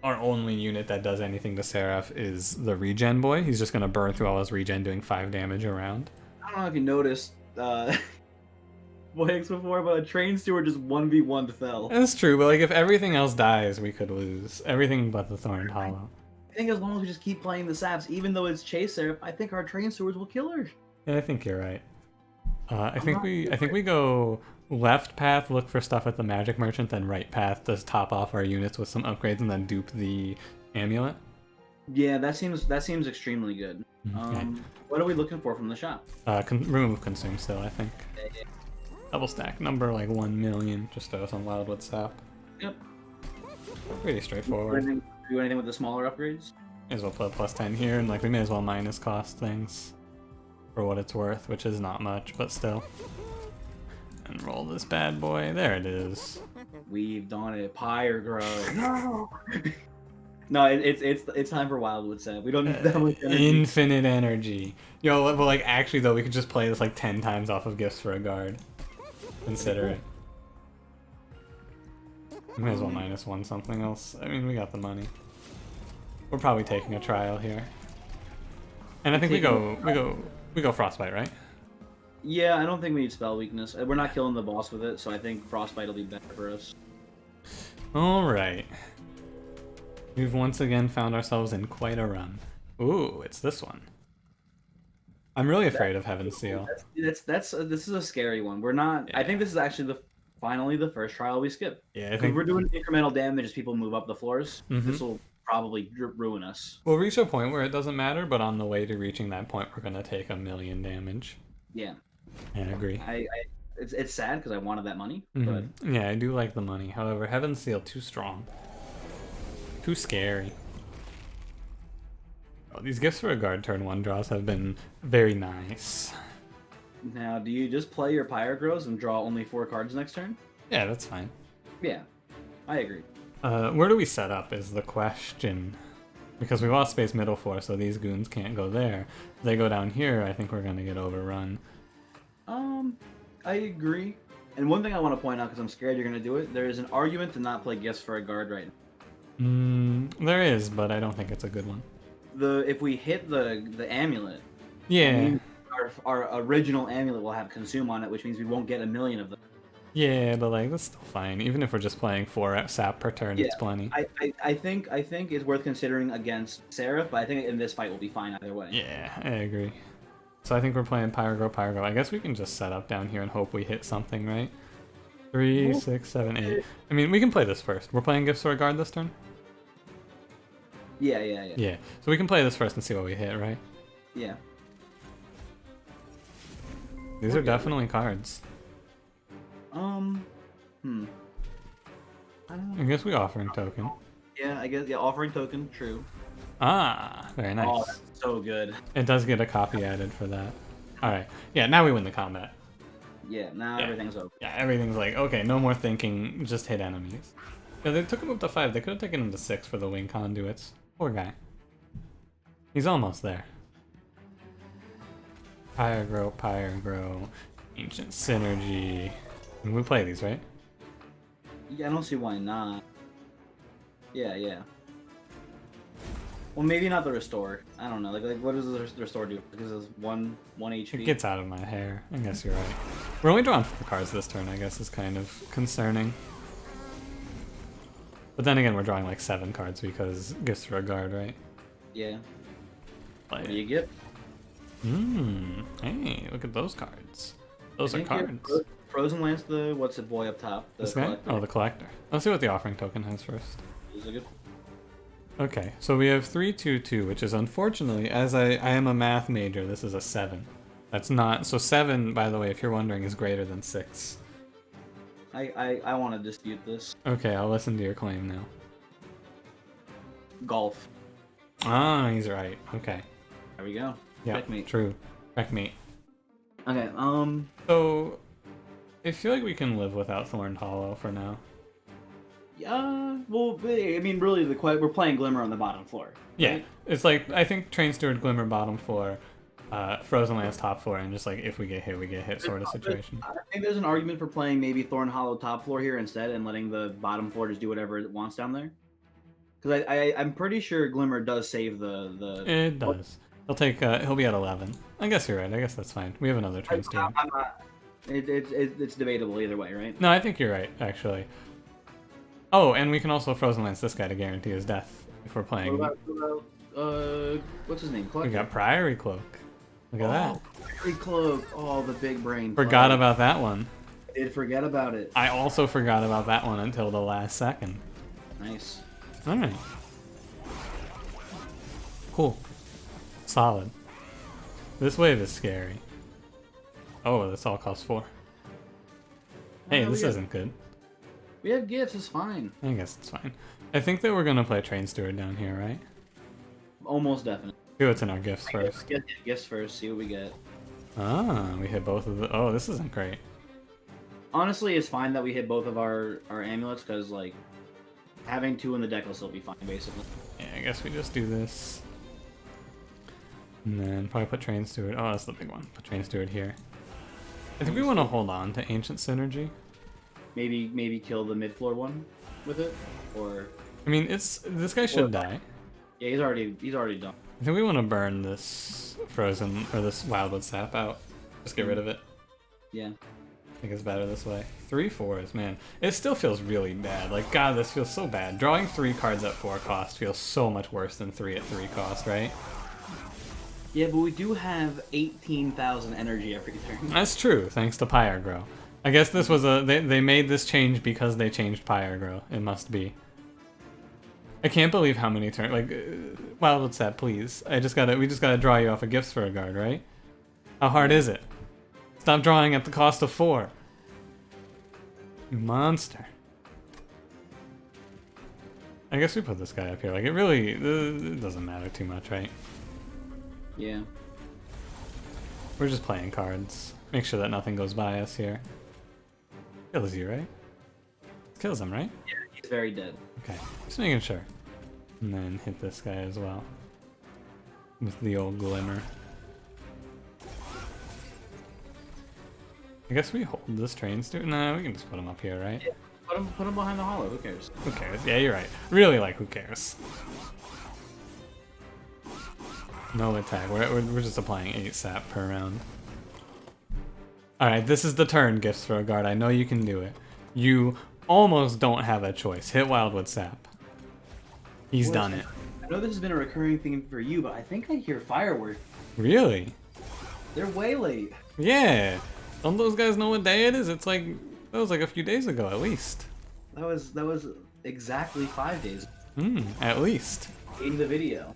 A: our only unit that does anything to Seraph is the regen boy. He's just gonna burn through all his regen, doing 5 damage a round.
B: I don't know if you noticed Voyix before, but a train steward just 1v1'd fell.
A: That's true, but like if everything else dies, we could lose. Everything but the Thorned Hollow.
B: I think as long as we just keep playing the saps, even though it's Chase Seraph, I think our train stewards will kill her.
A: Yeah, I think you're right. I think we go left path, look for stuff at the magic merchant, then right path to top off our units with some upgrades, and then dupe the amulet.
B: Yeah, that seems extremely good.
A: Okay.
B: What are we looking for from the shop?
A: Remove consume still, I think.
B: Yeah.
A: Double stack number like 1 million. Just throw some wildwood sap.
B: Yep.
A: Pretty straightforward.
B: Do anything with the smaller upgrades?
A: May as well put +10 here, and like we may as well minus cost things for what it's worth, which is not much, but still. And roll this bad boy. There it is.
B: We've done it. Pyre Grove. No. No, it's time for Wildwood Sap. We don't need that much energy.
A: Infinite energy. Yo, but like actually though, we could just play this like 10 times off of Gifts for a Guard. Consider it. We may as well -1 something else. I mean, we got the money. We're probably taking a trial here. And I think we go Frostbite, right?
B: Yeah, I don't think we need spell weakness. We're not killing the boss with it, so I think Frostbite will be better for us.
A: Alright. We've once again found ourselves in quite a run. Ooh, it's this one. I'm really afraid of Heaven's Seal.
B: This is a scary one. We're not. Yeah. I think this is actually finally the first trial we skip.
A: Yeah, I think
B: we're doing incremental damage as people move up the floors. This will probably ruin us.
A: We'll reach a point where it doesn't matter, but on the way to reaching that point, we're gonna take 1 million damage.
B: Yeah.
A: I agree.
B: It's sad because I wanted that money. But
A: yeah, I do like the money. However, Heaven's Seal too strong. Too scary. Oh, these Gifts for a Guard turn 1 draws have been very nice.
B: Now, do you just play your Pyre Grows and draw only 4 cards next turn?
A: Yeah, that's fine.
B: Yeah, I agree.
A: Where do we set up is the question. Because we lost space middle floor, so these goons can't go there. If they go down here, I think we're gonna get overrun.
B: I agree. And one thing I want to point out, because I'm scared you're gonna do it, there is an argument to not play Gifts for a Guard right now.
A: There is, but I don't think it's a good one.
B: If we hit the amulet,
A: yeah,
B: our original amulet will have consume on it, which means we won't get 1 million of them.
A: Yeah, but like that's still fine. Even if we're just playing 4 sap per turn, it's plenty.
B: I think it's worth considering against Seraph, but I think in this fight we'll be fine either way.
A: Yeah, I agree. So I think we're playing Pyro. I guess we can just set up down here and hope we hit something, right? 3, 6, 7, 8. I mean, we can play this first. We're playing Gifts for a Guard this turn?
B: Yeah.
A: Yeah, so we can play this first and see what we hit, right?
B: Yeah.
A: These are definitely cards.
B: I don't know.
A: I guess we Offering Token.
B: Yeah, I guess, offering token, true.
A: Ah, very nice.
B: Oh, that's so good.
A: It does get a copy added for that. Alright, yeah, now we win the combat.
B: Yeah, now everything's over.
A: Yeah, everything's like, okay, no more thinking, just hit enemies. Yeah, they took him up to 5, they could have taken him to 6 for the wing conduits. Poor guy. He's almost there. Pyre Grow, Ancient Synergy. And we play these, right?
B: Yeah, I don't see why not. Yeah. Well, maybe not the restore. I don't know. Like what does the restore do? Because it's one HP.
A: It gets out of my hair. I guess you're right. We're only drawing 4 cards this turn. I guess is kind of concerning. But then again, we're drawing like 7 cards because Gifts for a Guard, right?
B: Yeah.
A: What
B: do you get?
A: Hey, look at those cards. Those are cards.
B: Frozen Lance, what's the boy up top?
A: This guy? Oh, the Collector. Let's see what the Offering Token has first.
B: Is it good?
A: Okay, so we have 3/2/2, which is unfortunately, as I am a math major, this is a 7. That's not... So 7, by the way, if you're wondering, is greater than 6.
B: I want to dispute this.
A: Okay, I'll listen to your claim now.
B: Golf.
A: Ah, he's right. Okay.
B: There we go.
A: Yeah,
B: Checkmate.
A: true. Checkmate.
B: Okay,
A: So, I feel like we can live without Thorned Hollow for now.
B: Yeah, well, I mean, really, we're playing Glimmer on the bottom floor.
A: Yeah,
B: right?
A: it's like, I think Train Steward, Glimmer bottom floor, Frozen Lands top floor, and just like, if we get hit, we get hit sort of situation.
B: I think there's an argument for playing maybe Thorn Hollow top floor here instead and letting the bottom floor just do whatever it wants down there. Because I'm pretty sure Glimmer does save the.
A: It does. He'll be at 11. I guess you're right. I guess that's fine. We have another Train Steward.
B: It's debatable either way, right?
A: No, I think you're right, actually. Oh, and we can also Frozen Lance this guy to guarantee his death if we're playing.
B: What about, what's his name?
A: We got Priory Cloak. Look at that.
B: Priory Cloak. Oh, the big brain.
A: Forgot about that one.
B: I did forget about it.
A: I also forgot about that one until the last second.
B: Nice.
A: Alright. Cool. Solid. This wave is scary. Oh, this all costs 4. Hey, this isn't good.
B: We have gifts, it's fine.
A: I guess it's fine. I think that we're gonna play Train Steward down here, right?
B: Almost definitely.
A: See what's in our gifts first.
B: Get the gifts first, see what we get.
A: Ah, we hit both of the... Oh, this isn't great.
B: Honestly, it's fine that we hit both of our amulets, because, like, having 2 in the deck will still be fine, basically.
A: Yeah, I guess we just do this. And then probably put Train Steward... Oh, that's the big one. Put Train Steward here. I think we want to hold on to Ancient Synergy.
B: Maybe kill the mid-floor one with it, or...
A: I mean, this guy should die.
B: Yeah, he's already done.
A: I think we want to burn this Frozen, or this Wildwood Sap out. Just get rid of it.
B: Yeah.
A: I think it's better this way. 3 4s, man. It still feels really bad. Like, God, this feels so bad. Drawing 3 cards at 4 cost feels so much worse than 3 at 3 cost, right?
B: Yeah, but we do have 18,000 energy every turn.
A: That's true, thanks to Pyregrow. I guess this was they made this change because they changed Pyregrow. It must be. I can't believe how many turns. Like, Wildwood Sap, please. We just gotta draw you off of Gifts for a Guard, right? How hard is it? Stop drawing at the cost of 4. You monster. I guess we put this guy up here. Like, it doesn't matter too much, right?
B: Yeah.
A: We're just playing cards. Make sure that nothing goes by us here. Kills you, right? Kills him, right?
B: Yeah, he's very dead.
A: Okay, just making sure. And then hit this guy as well. With the old Glimmer. I guess we hold this Train Steward. Nah, we can just put him up here, right?
B: Yeah, put him behind the hollow. Who cares?
A: Who cares? Yeah, you're right. Really, like, who cares? No attack. We're just applying 8 sap per round. Alright, this is the turn, Gifts for a Guard. I know you can do it. You almost don't have a choice. Hit Wildwood Sap. He's done it.
B: I know this has been a recurring theme for you, but I think I hear fireworks.
A: Really?
B: They're way late.
A: Yeah. Don't those guys know what day it is? It's like, that was like a few days ago at least.
B: That was exactly 5 days.
A: At least.
B: In the video.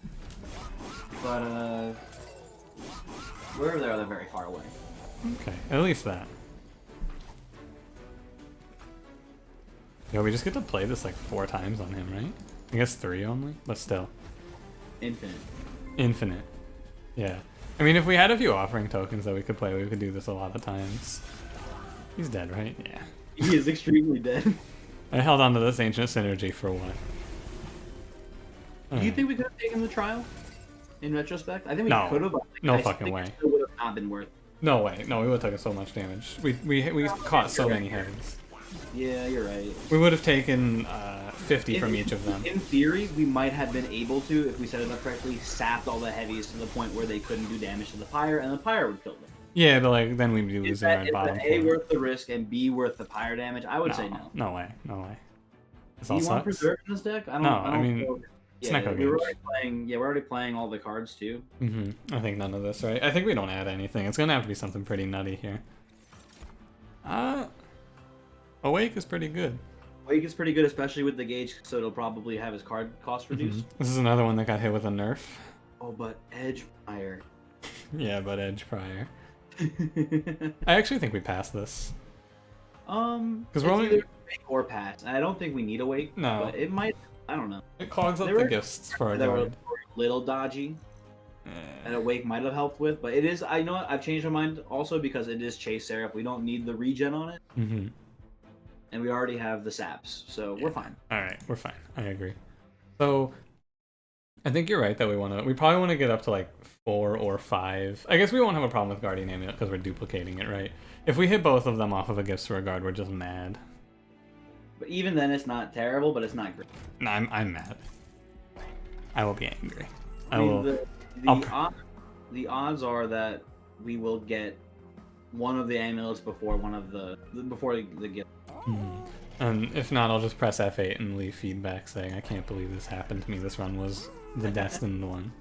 B: But wherever they are, they're very far away.
A: Okay, at least that. Yo, we just get to play this like 4 times on him, right? I guess 3 only, but still.
B: Infinite.
A: Infinite. Yeah. I mean, if we had a few offering tokens that we could play, we could do this a lot of times. He's dead, right? Yeah.
B: He is extremely dead.
A: I held on to this Ancient Synergy for what?
B: Do you think we could have taken the trial? In retrospect? I think we
A: No.
B: could have.
A: No fucking way.
B: It would have not been worth it.
A: No way. No, we would have taken so much damage. We caught so many heads.
B: Yeah, you're right.
A: We would have taken 50 from each of them.
B: In theory, we might have been able to, if we set it up correctly, sapped all the heavies to the point where they couldn't do damage to the pyre, and the pyre would kill them.
A: Yeah, but like then we'd be
B: Is
A: losing our
B: that
A: bottom
B: A
A: floor.
B: worth the risk and B worth the pyre damage? I would say no.
A: No way. No way. This
B: Do
A: all
B: you want
A: sucks.
B: preserve in this deck? I don't.
A: No,
B: I don't
A: mean,
B: know.
A: it's
B: Yeah,
A: not
B: we're already playing. Yeah, we're already playing all the cards too.
A: I think none of this, right? I think we don't add anything. It's gonna have to be something pretty nutty here. Awake is pretty good.
B: Wake is pretty good, especially with the gauge, so it'll probably have his card cost reduced.
A: This is another one that got hit with a nerf.
B: Oh, but Edge Fire.
A: Yeah, but Edge Prior. I actually think we passed this.
B: Because
A: we're only-
B: either wake or pass. And I don't think we need a wake.
A: No.
B: But it might. I don't know.
A: It clogs up
B: There
A: the
B: were-
A: gifts for a
B: They were
A: guard.
B: a little dodgy. that Awake might have helped with, but it is. I know what, I've changed my mind also because it is Chase Seraph. We don't need the regen on it, and we already have the saps, so we're fine.
A: All right, we're fine. I agree. So I think you're right that we probably want to get up to like 4 or 5. I guess we won't have a problem with Guardian Amulet because we're duplicating it, right? If we hit both of them off of a Gifts for a Guard, we're just mad.
B: But even then, it's not terrible, but it's not great.
A: No, I'm mad. I will be angry.
B: I mean, the odds are that we will get one of the amulets before the gift.
A: And if not, I'll just press F8 and leave feedback saying I can't believe this happened to me. This run was the destined one.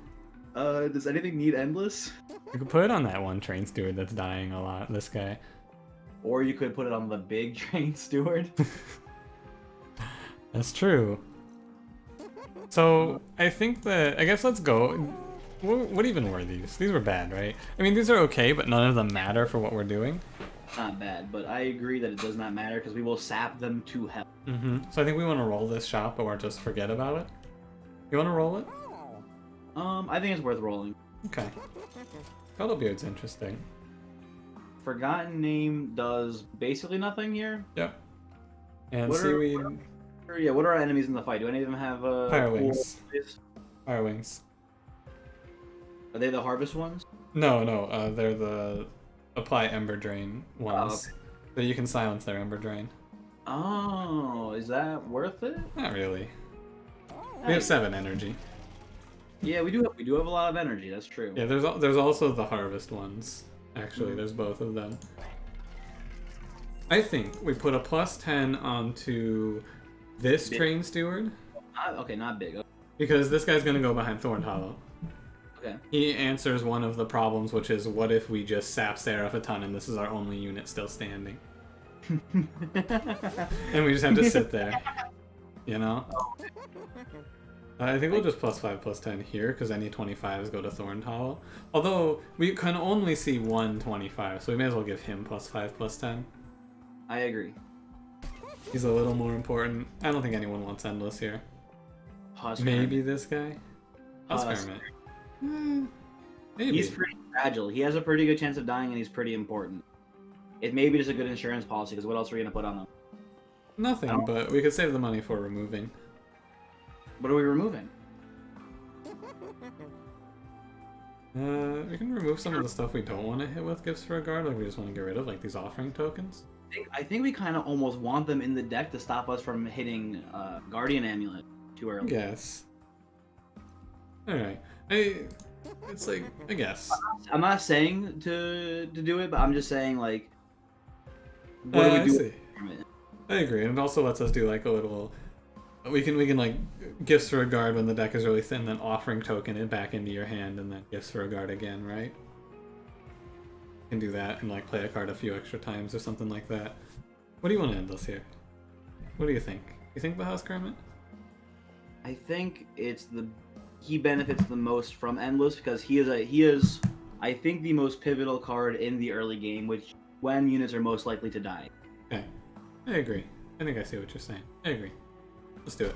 B: Does anything need endless?
A: You could put it on that one train steward that's dying a lot. This guy.
B: Or you could put it on the big train steward.
A: That's true. So I think that I guess let's go. What even were these? These were bad, right? I mean, these are okay, but none of them matter for what we're doing.
B: Not bad, but I agree that it does not matter because we will sap them to hell.
A: So I think we want to roll this shop, or just forget about it. You want to roll it?
B: I think it's worth rolling.
A: Okay. Cuddlebeard's interesting.
B: Forgotten Name does basically nothing here.
A: Yep. And Seaweed.
B: What are our enemies in the fight? Do any of them have
A: Fire Wings? Fire Wings.
B: Are they the harvest ones?
A: No, they're the apply Ember Drain ones.
B: Okay.
A: So you can silence their Ember Drain.
B: Oh, is that worth it?
A: Not really. We have 7 energy.
B: Yeah, we do have a lot of energy. That's true.
A: Yeah, there's also the harvest ones. Actually, there's both of them. I think we put a +10 onto this
B: big.
A: train steward.
B: Okay, not big. Okay.
A: Because this guy's gonna go behind Thorned Hollow.
B: Okay.
A: He answers one of the problems, which is what if we just sap Seraph a ton and this is our only unit still standing? And we just have to sit there. You know? I think we'll just +5, +10 here, because any 25s go to Thorned Hollow. Although, we can only see one 25, so we may as well give him +5, +10.
B: I agree.
A: He's a little more important. I don't think anyone wants Endless here. Maybe this guy? Husk Hermit. Maybe.
B: He's pretty fragile. He has a pretty good chance of dying, and he's pretty important. It may be just a good insurance policy, because what else are we going to put on him?
A: Nothing, but we could save the money for removing.
B: What are we removing?
A: We can remove some of the stuff we don't want to hit with Gifts for a Guard, like we just want to get rid of, like these offering tokens.
B: I think we kind of almost want them in the deck to stop us from hitting Guardian Amulet too early.
A: Guess. Alright. It's like, I guess.
B: I'm not saying to do it, but I'm just saying, like, what do we do?
A: I agree, and it also lets us do like a little. We can like Gifts for a Guard when the deck is really thin, then offering token it back into your hand, and then Gifts for a Guard again, right? You can do that and like play a card a few extra times or something like that. What do you want to end us here? What do you think? You think the Husk Hermit?
B: I think he benefits the most from Endless because he is I think the most pivotal card in the early game, which when units are most likely to die.
A: Okay, I agree. I think I see what you're saying. I agree. Let's do it.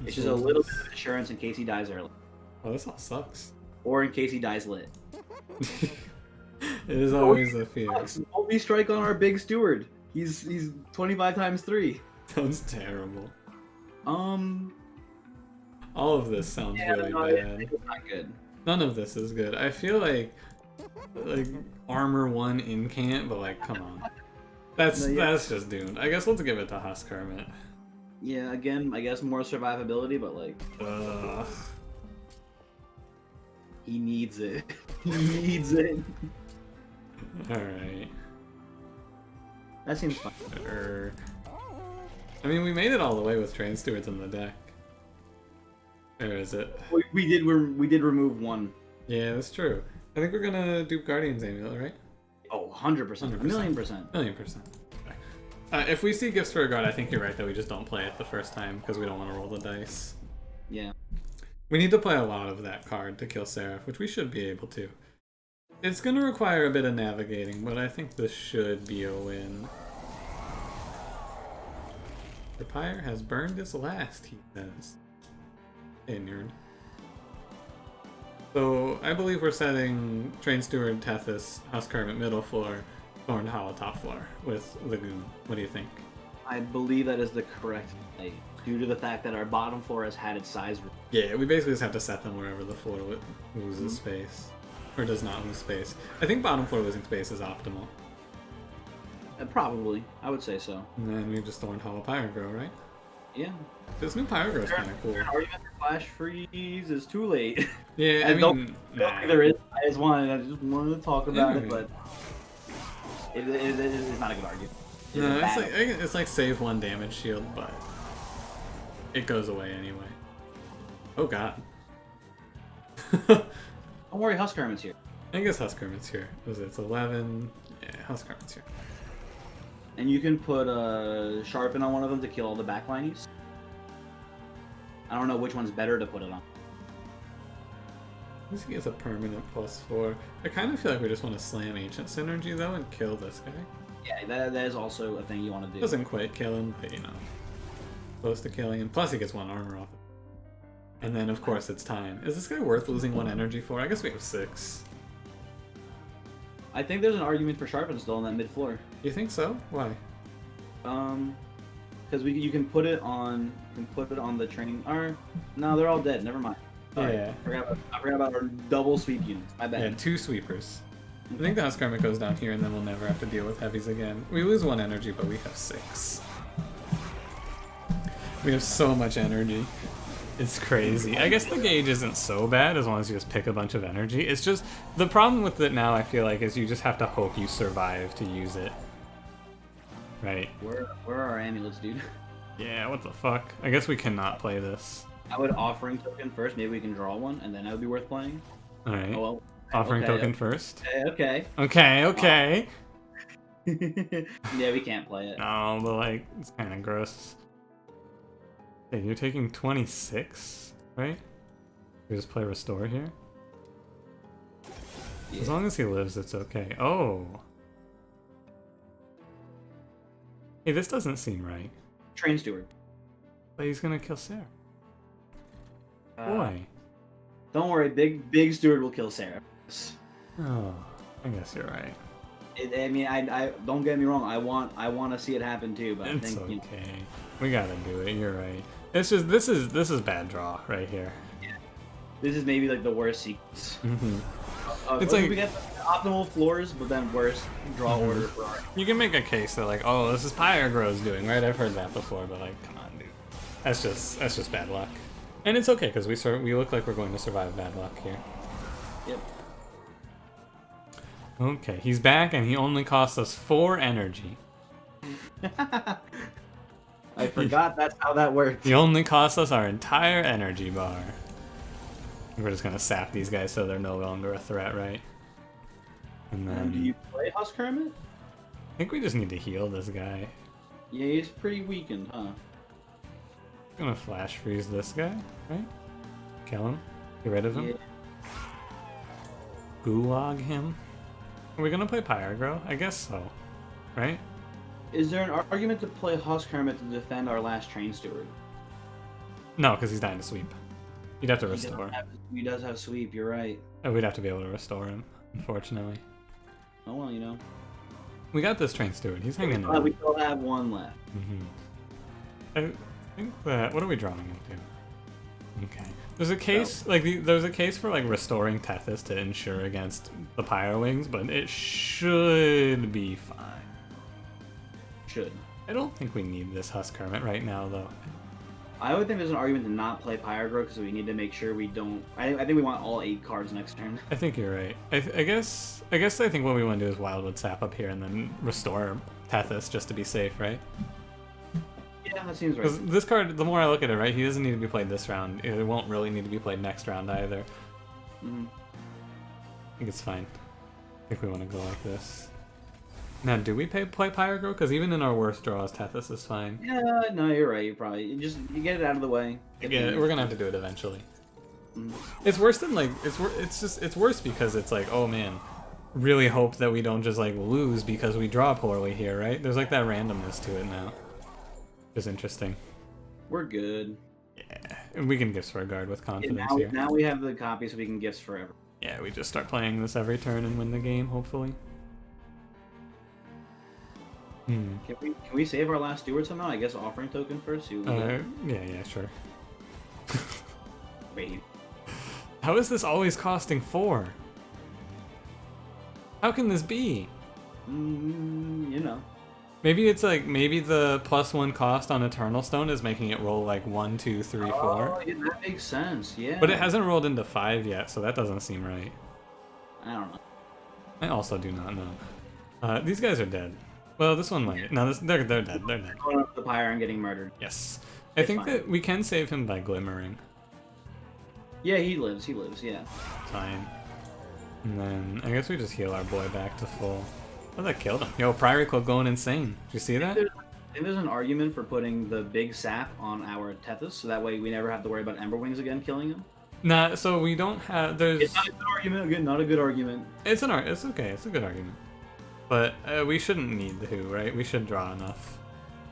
B: It's just a little bit of insurance in case he dies early.
A: Oh, this all sucks.
B: Or in case he dies lit.
A: It is always a fear.
B: Only strike on our big steward. He's 25 times 3.
A: Sounds terrible.
B: All
A: of this sounds really bad.
B: It's not good.
A: None of this is good. I feel like armor 1 incant, but like, come on. That's just doomed. I guess let's give it to Husk Hermit.
B: Yeah, again, I guess more survivability, but like... He needs it. He needs it.
A: Alright.
B: That seems fun.
A: I mean, we made it all the way with Train Stewards in the deck. Where is it?
B: We did remove one.
A: Yeah, that's true. I think we're gonna do Guardian's Amulet, right?
B: Oh, 100%. A million percent.
A: Okay. If we see Gifts for a Guard, I think you're right that we just don't play it the first time because we don't want to roll the dice.
B: Yeah.
A: We need to play a lot of that card to kill Seraph, which we should be able to. It's going to require a bit of navigating, but I think this should be a win. The pyre has burned its last, he says. Hey, nerd. So I believe we're setting Train Steward, Tethys, Husk Hermit middle floor, Thorned Hollow top floor with Lagoon. What do you think?
B: I believe that is the correct play, due to the fact that our bottom floor has had its size.
A: Yeah, we basically just have to set them wherever the floor loses space. Or does not lose space. I think bottom floor losing space is optimal.
B: Probably. I would say so.
A: And then we just Thorned Hollow Pyrogrow, right?
B: Yeah.
A: This new Pyrogrow is kind of cool.
B: Argument for Flash Freeze is too late.
A: Yeah, I mean... Nah.
B: There is. I just wanted to talk about it, but it's not a good argument.
A: No, it's like save 1 damage shield, but it goes away anyway. Oh god.
B: Don't worry, Husk Hermit's here.
A: I guess Husk Hermit's here. It's 11. Yeah, Husk Hermit's here.
B: And you can put Sharpen on one of them to kill all the backlinies. I don't know which one's better to put it on.
A: This gets a permanent +4. I kind of feel like we just want to slam Ancient Synergy though and kill this guy.
B: Yeah, that is also a thing you want to do.
A: Doesn't quite kill him, but you know, close to killing him. Plus he gets 1 armor off it. And then of course it's time. Is this guy worth losing 1 energy for? I guess we have 6.
B: I think there's an argument for Sharpen still on that mid floor.
A: You think so? Why?
B: Because you can put it on the training. Or no, they're all dead. Never mind. Sorry.
A: Yeah.
B: I forgot about our double sweep units. My bad.
A: Yeah, 2 sweepers. I think the Husk Hermit goes down here and then we'll never have to deal with heavies again. We lose 1 energy, but we have 6. We have so much energy. It's crazy. I guess the gauge isn't so bad as long as you just pick a bunch of energy. It's just, the problem with it now, I feel like, is you just have to hope you survive to use it. Right.
B: Where are our amulets, dude?
A: Yeah, what the fuck? I guess we cannot play this.
B: I would Offering Token first. Maybe we can draw one, and then that would be worth playing.
A: Alright.
B: Oh, well.
A: Offering Token first.
B: Okay.
A: Okay.
B: Yeah, we can't play it.
A: No, but like, it's kind of gross. Hey, you're taking 26, right? We just play Restore here?
B: Yeah.
A: As long as he lives, it's okay. Oh! Hey, this doesn't seem right.
B: Train Steward.
A: But he's gonna kill Sarah. Boy.
B: Don't worry, Big Steward will kill Sarah.
A: Oh, I guess you're right.
B: I mean, I don't get me wrong. I want to see it happen too, but
A: It's
B: I think
A: okay. We gotta do it. You're right. It's just this is bad draw right here.
B: this is maybe like the worst sequence.
A: It's like
B: we get the optimal floors, but then worst draw order for our.
A: You can make a case that like, oh, this is Pyrogrow's doing, right? I've heard that before, but like, come on, dude. That's just bad luck. And it's okay because we look like we're going to survive bad luck here.
B: Yep.
A: Okay, he's back and he only costs us 4 energy.
B: I forgot that's how that works.
A: He only costs us our entire energy bar. We're just gonna sap these guys so they're no longer a threat, right? And then
B: Do you play Husk Hermit?
A: I think we just need to heal this guy.
B: Yeah, he's pretty weakened, huh?
A: I'm gonna flash freeze this guy, right? Kill him. Get rid of him.
B: Yeah.
A: Gulag him. Are we gonna play Pyrogrow? I guess so. Right?
B: Is there an argument to play Husk Hermit to defend our last Train Steward?
A: No, because he's dying to sweep. You'd have to restore.
B: He does have sweep, you're right.
A: Oh, we'd have to be able to restore him, unfortunately.
B: Oh well, you know.
A: We got this Train Steward. He's hanging in.
B: We still have 1 left.
A: I think that... What are we drawing into? Okay. There's a case, there's a case for, like, restoring Tethys to ensure against the Pyro Wings, but it should be fine.
B: Should.
A: I don't think we need this Husk Hermit right now, though.
B: I would think there's an argument to not play Pyrogrow because we need to make sure we don't. I think we want all 8 cards next turn.
A: I think you're right. I guess I think what we want to do is Wildwood Sap up here and then restore Tethys just to be safe, right?
B: Yeah, that seems right.
A: Because this card, the more I look at it, right, he doesn't need to be played this round. It won't really need to be played next round either.
B: Mm-hmm.
A: I think it's fine. I think we want to go like this. Now, do we play Pyrogrow? Because even in our worst draws, Tethys is fine.
B: Yeah, no, you're right. You get it out of the way.
A: Yeah, we're gonna have to do it eventually.
B: Mm-hmm.
A: It's worse than like it's worse because it's like, oh man, really hope that we don't just like lose because we draw poorly here, right? There's like that randomness to it now. It's interesting.
B: We're good.
A: Yeah. And we can Gifts for a Guard with confidence
B: now,
A: here.
B: now we have the copy, so we can Gifts forever.
A: Yeah, we just start playing this every turn and win the game, hopefully.
B: Can we save our last steward somehow? I guess offering token first. See what we get.
A: Yeah, sure.
B: Wait.
A: How is this always costing 4? How can this be?
B: You know.
A: Maybe it's like, maybe the +1 cost on Eternal Stone is making it roll like 1, 2, 3, 4.
B: Oh, yeah, that makes sense, yeah.
A: But it hasn't rolled into 5 yet, so that doesn't seem right.
B: I don't know.
A: I also do not know. These guys are dead. Well, this one might. No, they're dead. They're dead.
B: Going up the pyre and getting murdered.
A: Yes. I think that we can save him by glimmering.
B: Yeah, he lives, yeah.
A: Fine. And then I guess we just heal our boy back to full. Oh, that killed him. Yo, Priory Cloak going insane. Did you see that?
B: I think there's an argument for putting the big sap on our Tethys, so that way we never have to worry about Ember Wings again killing him.
A: Nah, so we don't have. There's.
B: It's not a good argument. Again, not a good argument.
A: It's okay. It's a good argument. But we shouldn't need the Who, right? We should draw enough.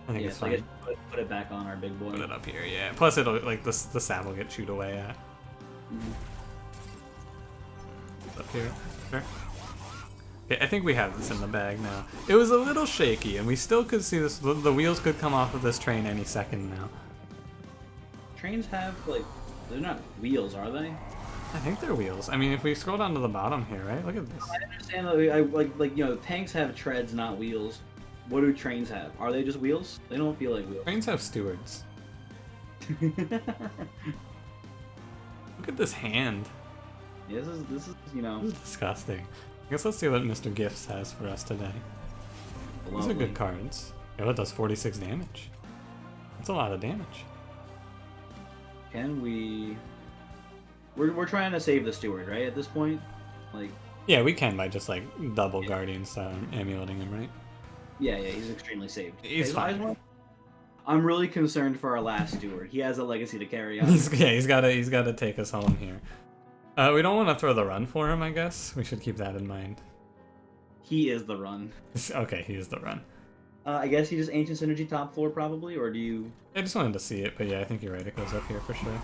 A: I think it's
B: so I
A: fine.
B: guess put it back on our big boy.
A: Put it up here, yeah. Plus, it'll like the sap will get chewed away at. Up here, sure. Okay, I think we have this in the bag now. It was a little shaky, and we still could see this. The wheels could come off of this train any second now.
B: Trains have like, they're not wheels, are they?
A: I think they're wheels. I mean, if we scroll down to the bottom here, right? Look at this.
B: I understand that. Like you know, tanks have treads, not wheels. What do trains have? Are they just wheels? They don't feel like wheels.
A: Trains have stewards. Look at this hand.
B: Yeah, this is you know.
A: This is disgusting. I guess let's see what Mr. Gifts has for us today. These are good cards. Oh, it does 46 damage. That's a lot of damage.
B: Can we? We're trying to save the steward, right? At this point, like.
A: Yeah, we can by just like double Guardian amuleting him, right?
B: Yeah, he's extremely saved.
A: He's fine.
B: I'm really concerned for our last steward. He has a legacy to carry on.
A: He's got to take us home here. We don't want to throw the run for him, I guess. We should keep that in mind.
B: He is the run.
A: Okay, he is the run.
B: I guess he just Ancient Synergy top floor probably, or do you?
A: I just wanted to see it, but yeah, I think you're right. It goes up here for sure.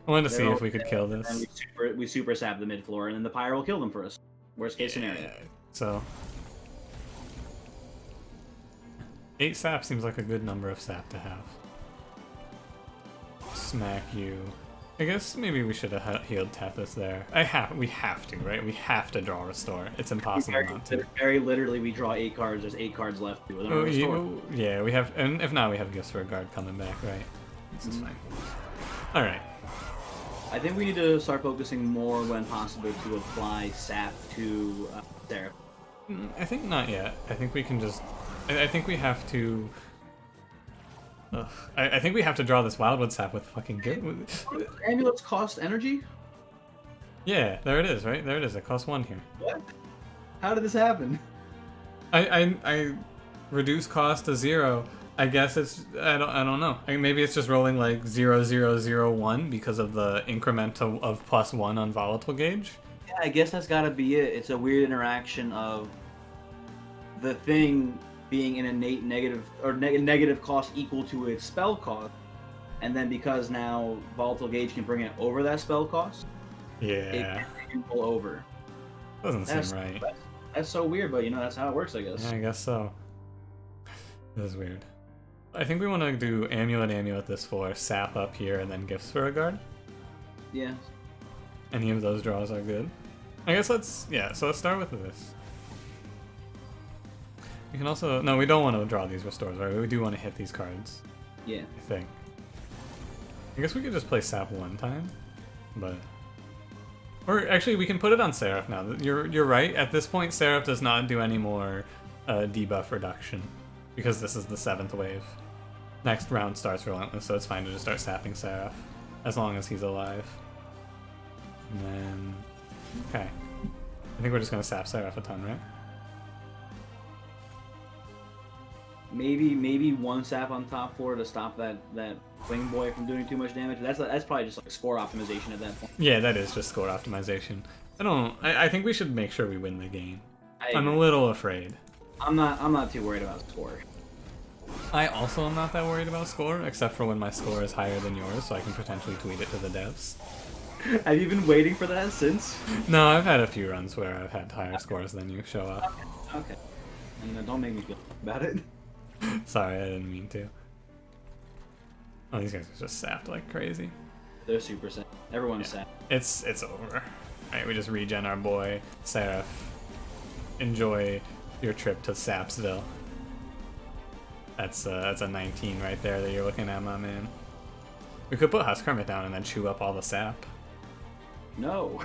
A: I wanted to see if we could kill this.
B: And we super sap the mid floor, and then the pyre will kill them for us. Worst case scenario.
A: So 8 sap seems like a good number of sap to have. Smack you. I guess maybe we should have healed Tethys there. We have to, right? We have to draw Restore. It's impossible not to.
B: Very literally, we draw 8 cards. There's 8 cards left with our Restore.
A: Yeah, we have, and if not, we have Gifts for a Guard coming back, right? This is fine. All right.
B: I think we need to start focusing more, when possible, to apply sap to Seraph.
A: I think not yet. I think we can just. I think we have to. I think we have to draw this Wildwood sap with fucking
B: Amulets cost energy?
A: Yeah, there it is, right? There it is. It costs 1 here.
B: What? How did this happen?
A: I reduce cost to 0. I guess it's I don't know. Maybe it's just rolling like 0, 0, 0, 1 because of the increment of +1 on volatile gauge.
B: Yeah, I guess that's gotta be it. It's a weird interaction of the thing being an innate negative or negative cost equal to its spell cost, and then because now volatile gauge can bring it over that spell cost, it can pull over.
A: Doesn't seem right.
B: That's so weird, but you know that's how it works, I guess.
A: Yeah, I guess so. This is weird. I think we want to do amulet this for sap up here, and then Gifts for a Guard.
B: Yeah.
A: Any of those draws are good. I guess so let's start with this. You can also... No, we don't want to draw these restores, right? We do want to hit these cards.
B: Yeah.
A: I think. I guess we could just play Sap 1 time, but... Or actually, we can put it on Seraph now. You're right. At this point, Seraph does not do any more debuff reduction, because this is the 7th wave. Next round starts Relentless, so it's fine to just start sapping Seraph, as long as he's alive. And then... Okay. I think we're just going to sap Seraph a ton, right?
B: Maybe 1 sap on top 4 to stop that Wing Boy from doing too much damage. That's probably just like score optimization at that point.
A: Yeah, that is just score optimization. I think we should make sure we win the game. I'm a little afraid.
B: I'm not too worried about score.
A: I also am not that worried about score, except for when my score is higher than yours, so I can potentially tweet it to the devs.
B: Have you been waiting for that since?
A: No, I've had a few runs where I've had higher scores than you show up.
B: Okay. And don't make me feel about it.
A: Sorry, I didn't mean to. Oh, these guys are just sapped like crazy.
B: They're super sad. Everyone's sad.
A: It's over. Alright, we just regen our boy, Seraph. Enjoy your trip to Sapsville. That's a 19 right there that you're looking at, my man. We could put Husk Hermit down and then chew up all the sap.
B: No.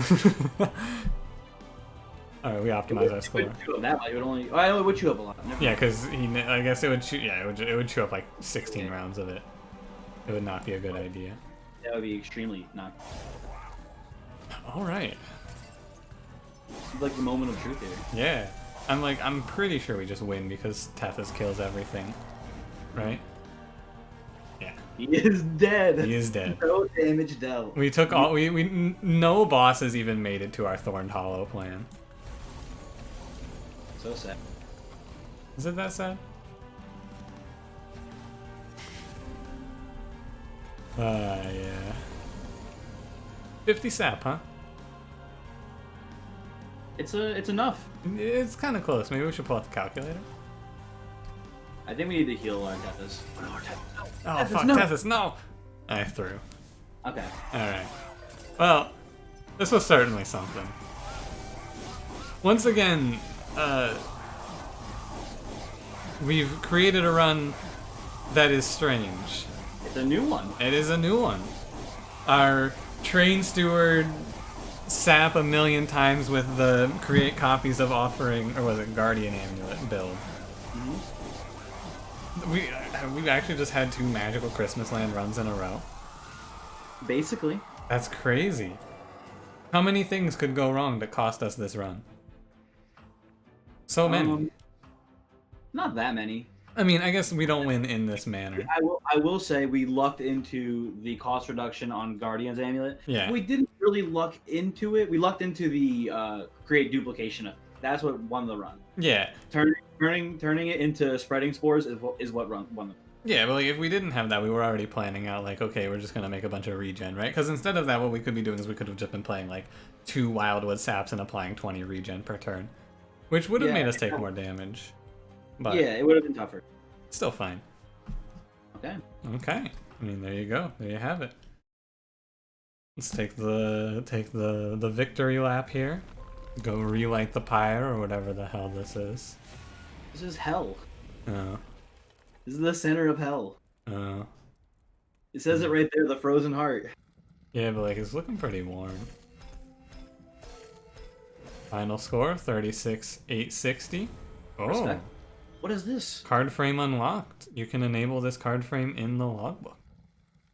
A: Alright, we optimize our score.
B: That might only. I only would chew up a lot. Never
A: Yeah, because I guess it would chew. Yeah, it would chew up like 16 rounds of it. It would not be a good idea.
B: That would be extremely not.
A: All right.
B: It's like the moment of truth here.
A: Yeah, I'm pretty sure we just win because Tethys kills everything, right? Yeah.
B: He is dead.
A: He is dead.
B: No damage dealt.
A: We took all. No bosses even made it to our Thorned Hollow plan.
B: So sad.
A: Is it that sad? Yeah. 50 sap, huh?
B: It's enough.
A: It's kind of close. Maybe we should pull out the calculator.
B: I think we need to heal our Tethys.
A: Oh fuck,
B: no.
A: Tethys, no! I threw.
B: Okay.
A: Alright. Well, this was certainly something. Once again, we've created a run that is strange.
B: It's a new one.
A: It is a new one. Our train steward sap a million times with the create copies of offering, or was it Guardian Amulet build. We've actually just had 2 magical Christmas Land runs in a row.
B: Basically.
A: That's crazy. How many things could go wrong that cost us this run? So many.
B: Not that many.
A: I mean, I guess we don't win in this manner.
B: I will say we lucked into the cost reduction on Guardian's Amulet.
A: Yeah.
B: We didn't really luck into it. We lucked into the create duplication. That's what won the run.
A: Yeah.
B: Turning it into spreading spores is what won the.
A: Yeah, but like if we didn't have that, we were already planning out like, okay, we're just gonna make a bunch of regen, right? Because instead of that, what we could be doing is we could have just been playing like 2 Wildwood Saps and applying 20 regen per turn, which would have made us take more damage. But
B: yeah, it would have been tougher.
A: Still fine.
B: Okay.
A: Okay. I mean, there you go. There you have it. Let's take the victory lap here. Go relight the pyre or whatever the hell this is.
B: This is hell.
A: Oh.
B: This is the center of hell.
A: Oh.
B: It says it right there, the frozen heart.
A: Yeah, but like it's looking pretty warm. Final score 36,860. Oh.
B: Respect. What is this?
A: Card frame unlocked. You can enable this card frame in the logbook.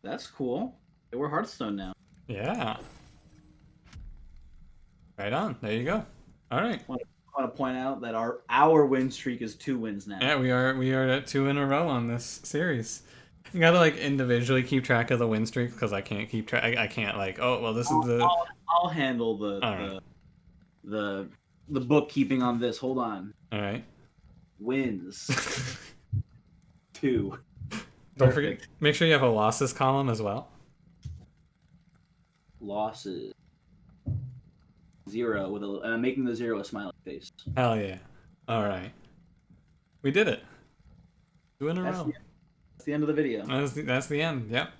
B: That's cool. Hey, we're Hearthstone now.
A: Yeah. Right on. There you go. All right.
B: I want to point out that our win streak is 2 wins now.
A: Yeah, we are at 2 in a row on this series. You gotta like individually keep track of the win streaks because I can't keep track. I can't like. Oh well, this is the.
B: I'll handle the bookkeeping on this. Hold on.
A: All right.
B: Wins. 2.
A: Don't forget. Make sure you have a losses column as well.
B: Losses. 0 with a making the 0 a smiley face.
A: Hell yeah! All right. We did it. 2 in a row.
B: That's the end of the video.
A: That's the end. Yep.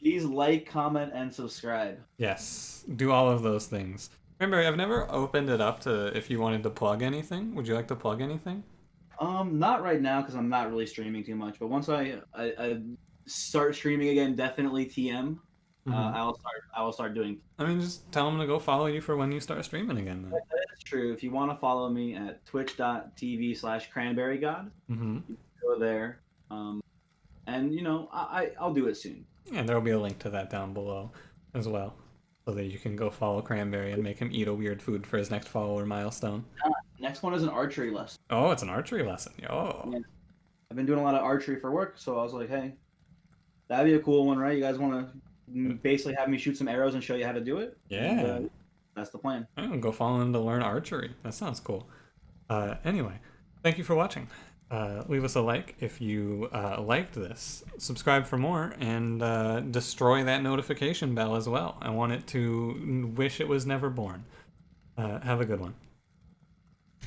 B: Please like, comment, and subscribe.
A: Yes, do all of those things. Remember, I've never opened it up to if you wanted to plug anything. Would you like to plug anything?
B: Not right now because I'm not really streaming too much. But once I start streaming again, definitely TM. I will start doing.
A: I mean, just tell them to go follow you for when you start streaming again. Then.
B: That's true. If you want to follow me at twitch.tv/cranberrygod, you can go there. And you know, I'll do it soon.
A: Yeah, there will be a link to that down below as well, so that you can go follow Cranberry and make him eat a weird food for his next follower milestone.
B: Next one is an archery lesson.
A: Oh, it's an archery lesson. Oh.
B: Yeah. I've been doing a lot of archery for work, so I was like, hey, that'd be a cool one, right? You guys want to basically have me shoot some arrows and show you how to do it?
A: Yeah.
B: And, that's the plan.
A: I'm gonna go follow him to learn archery. That sounds cool. Anyway, thank you for watching. Leave us a like if you liked this. Subscribe for more, and destroy that notification bell as well. I want it to wish it was never born. Have a good one.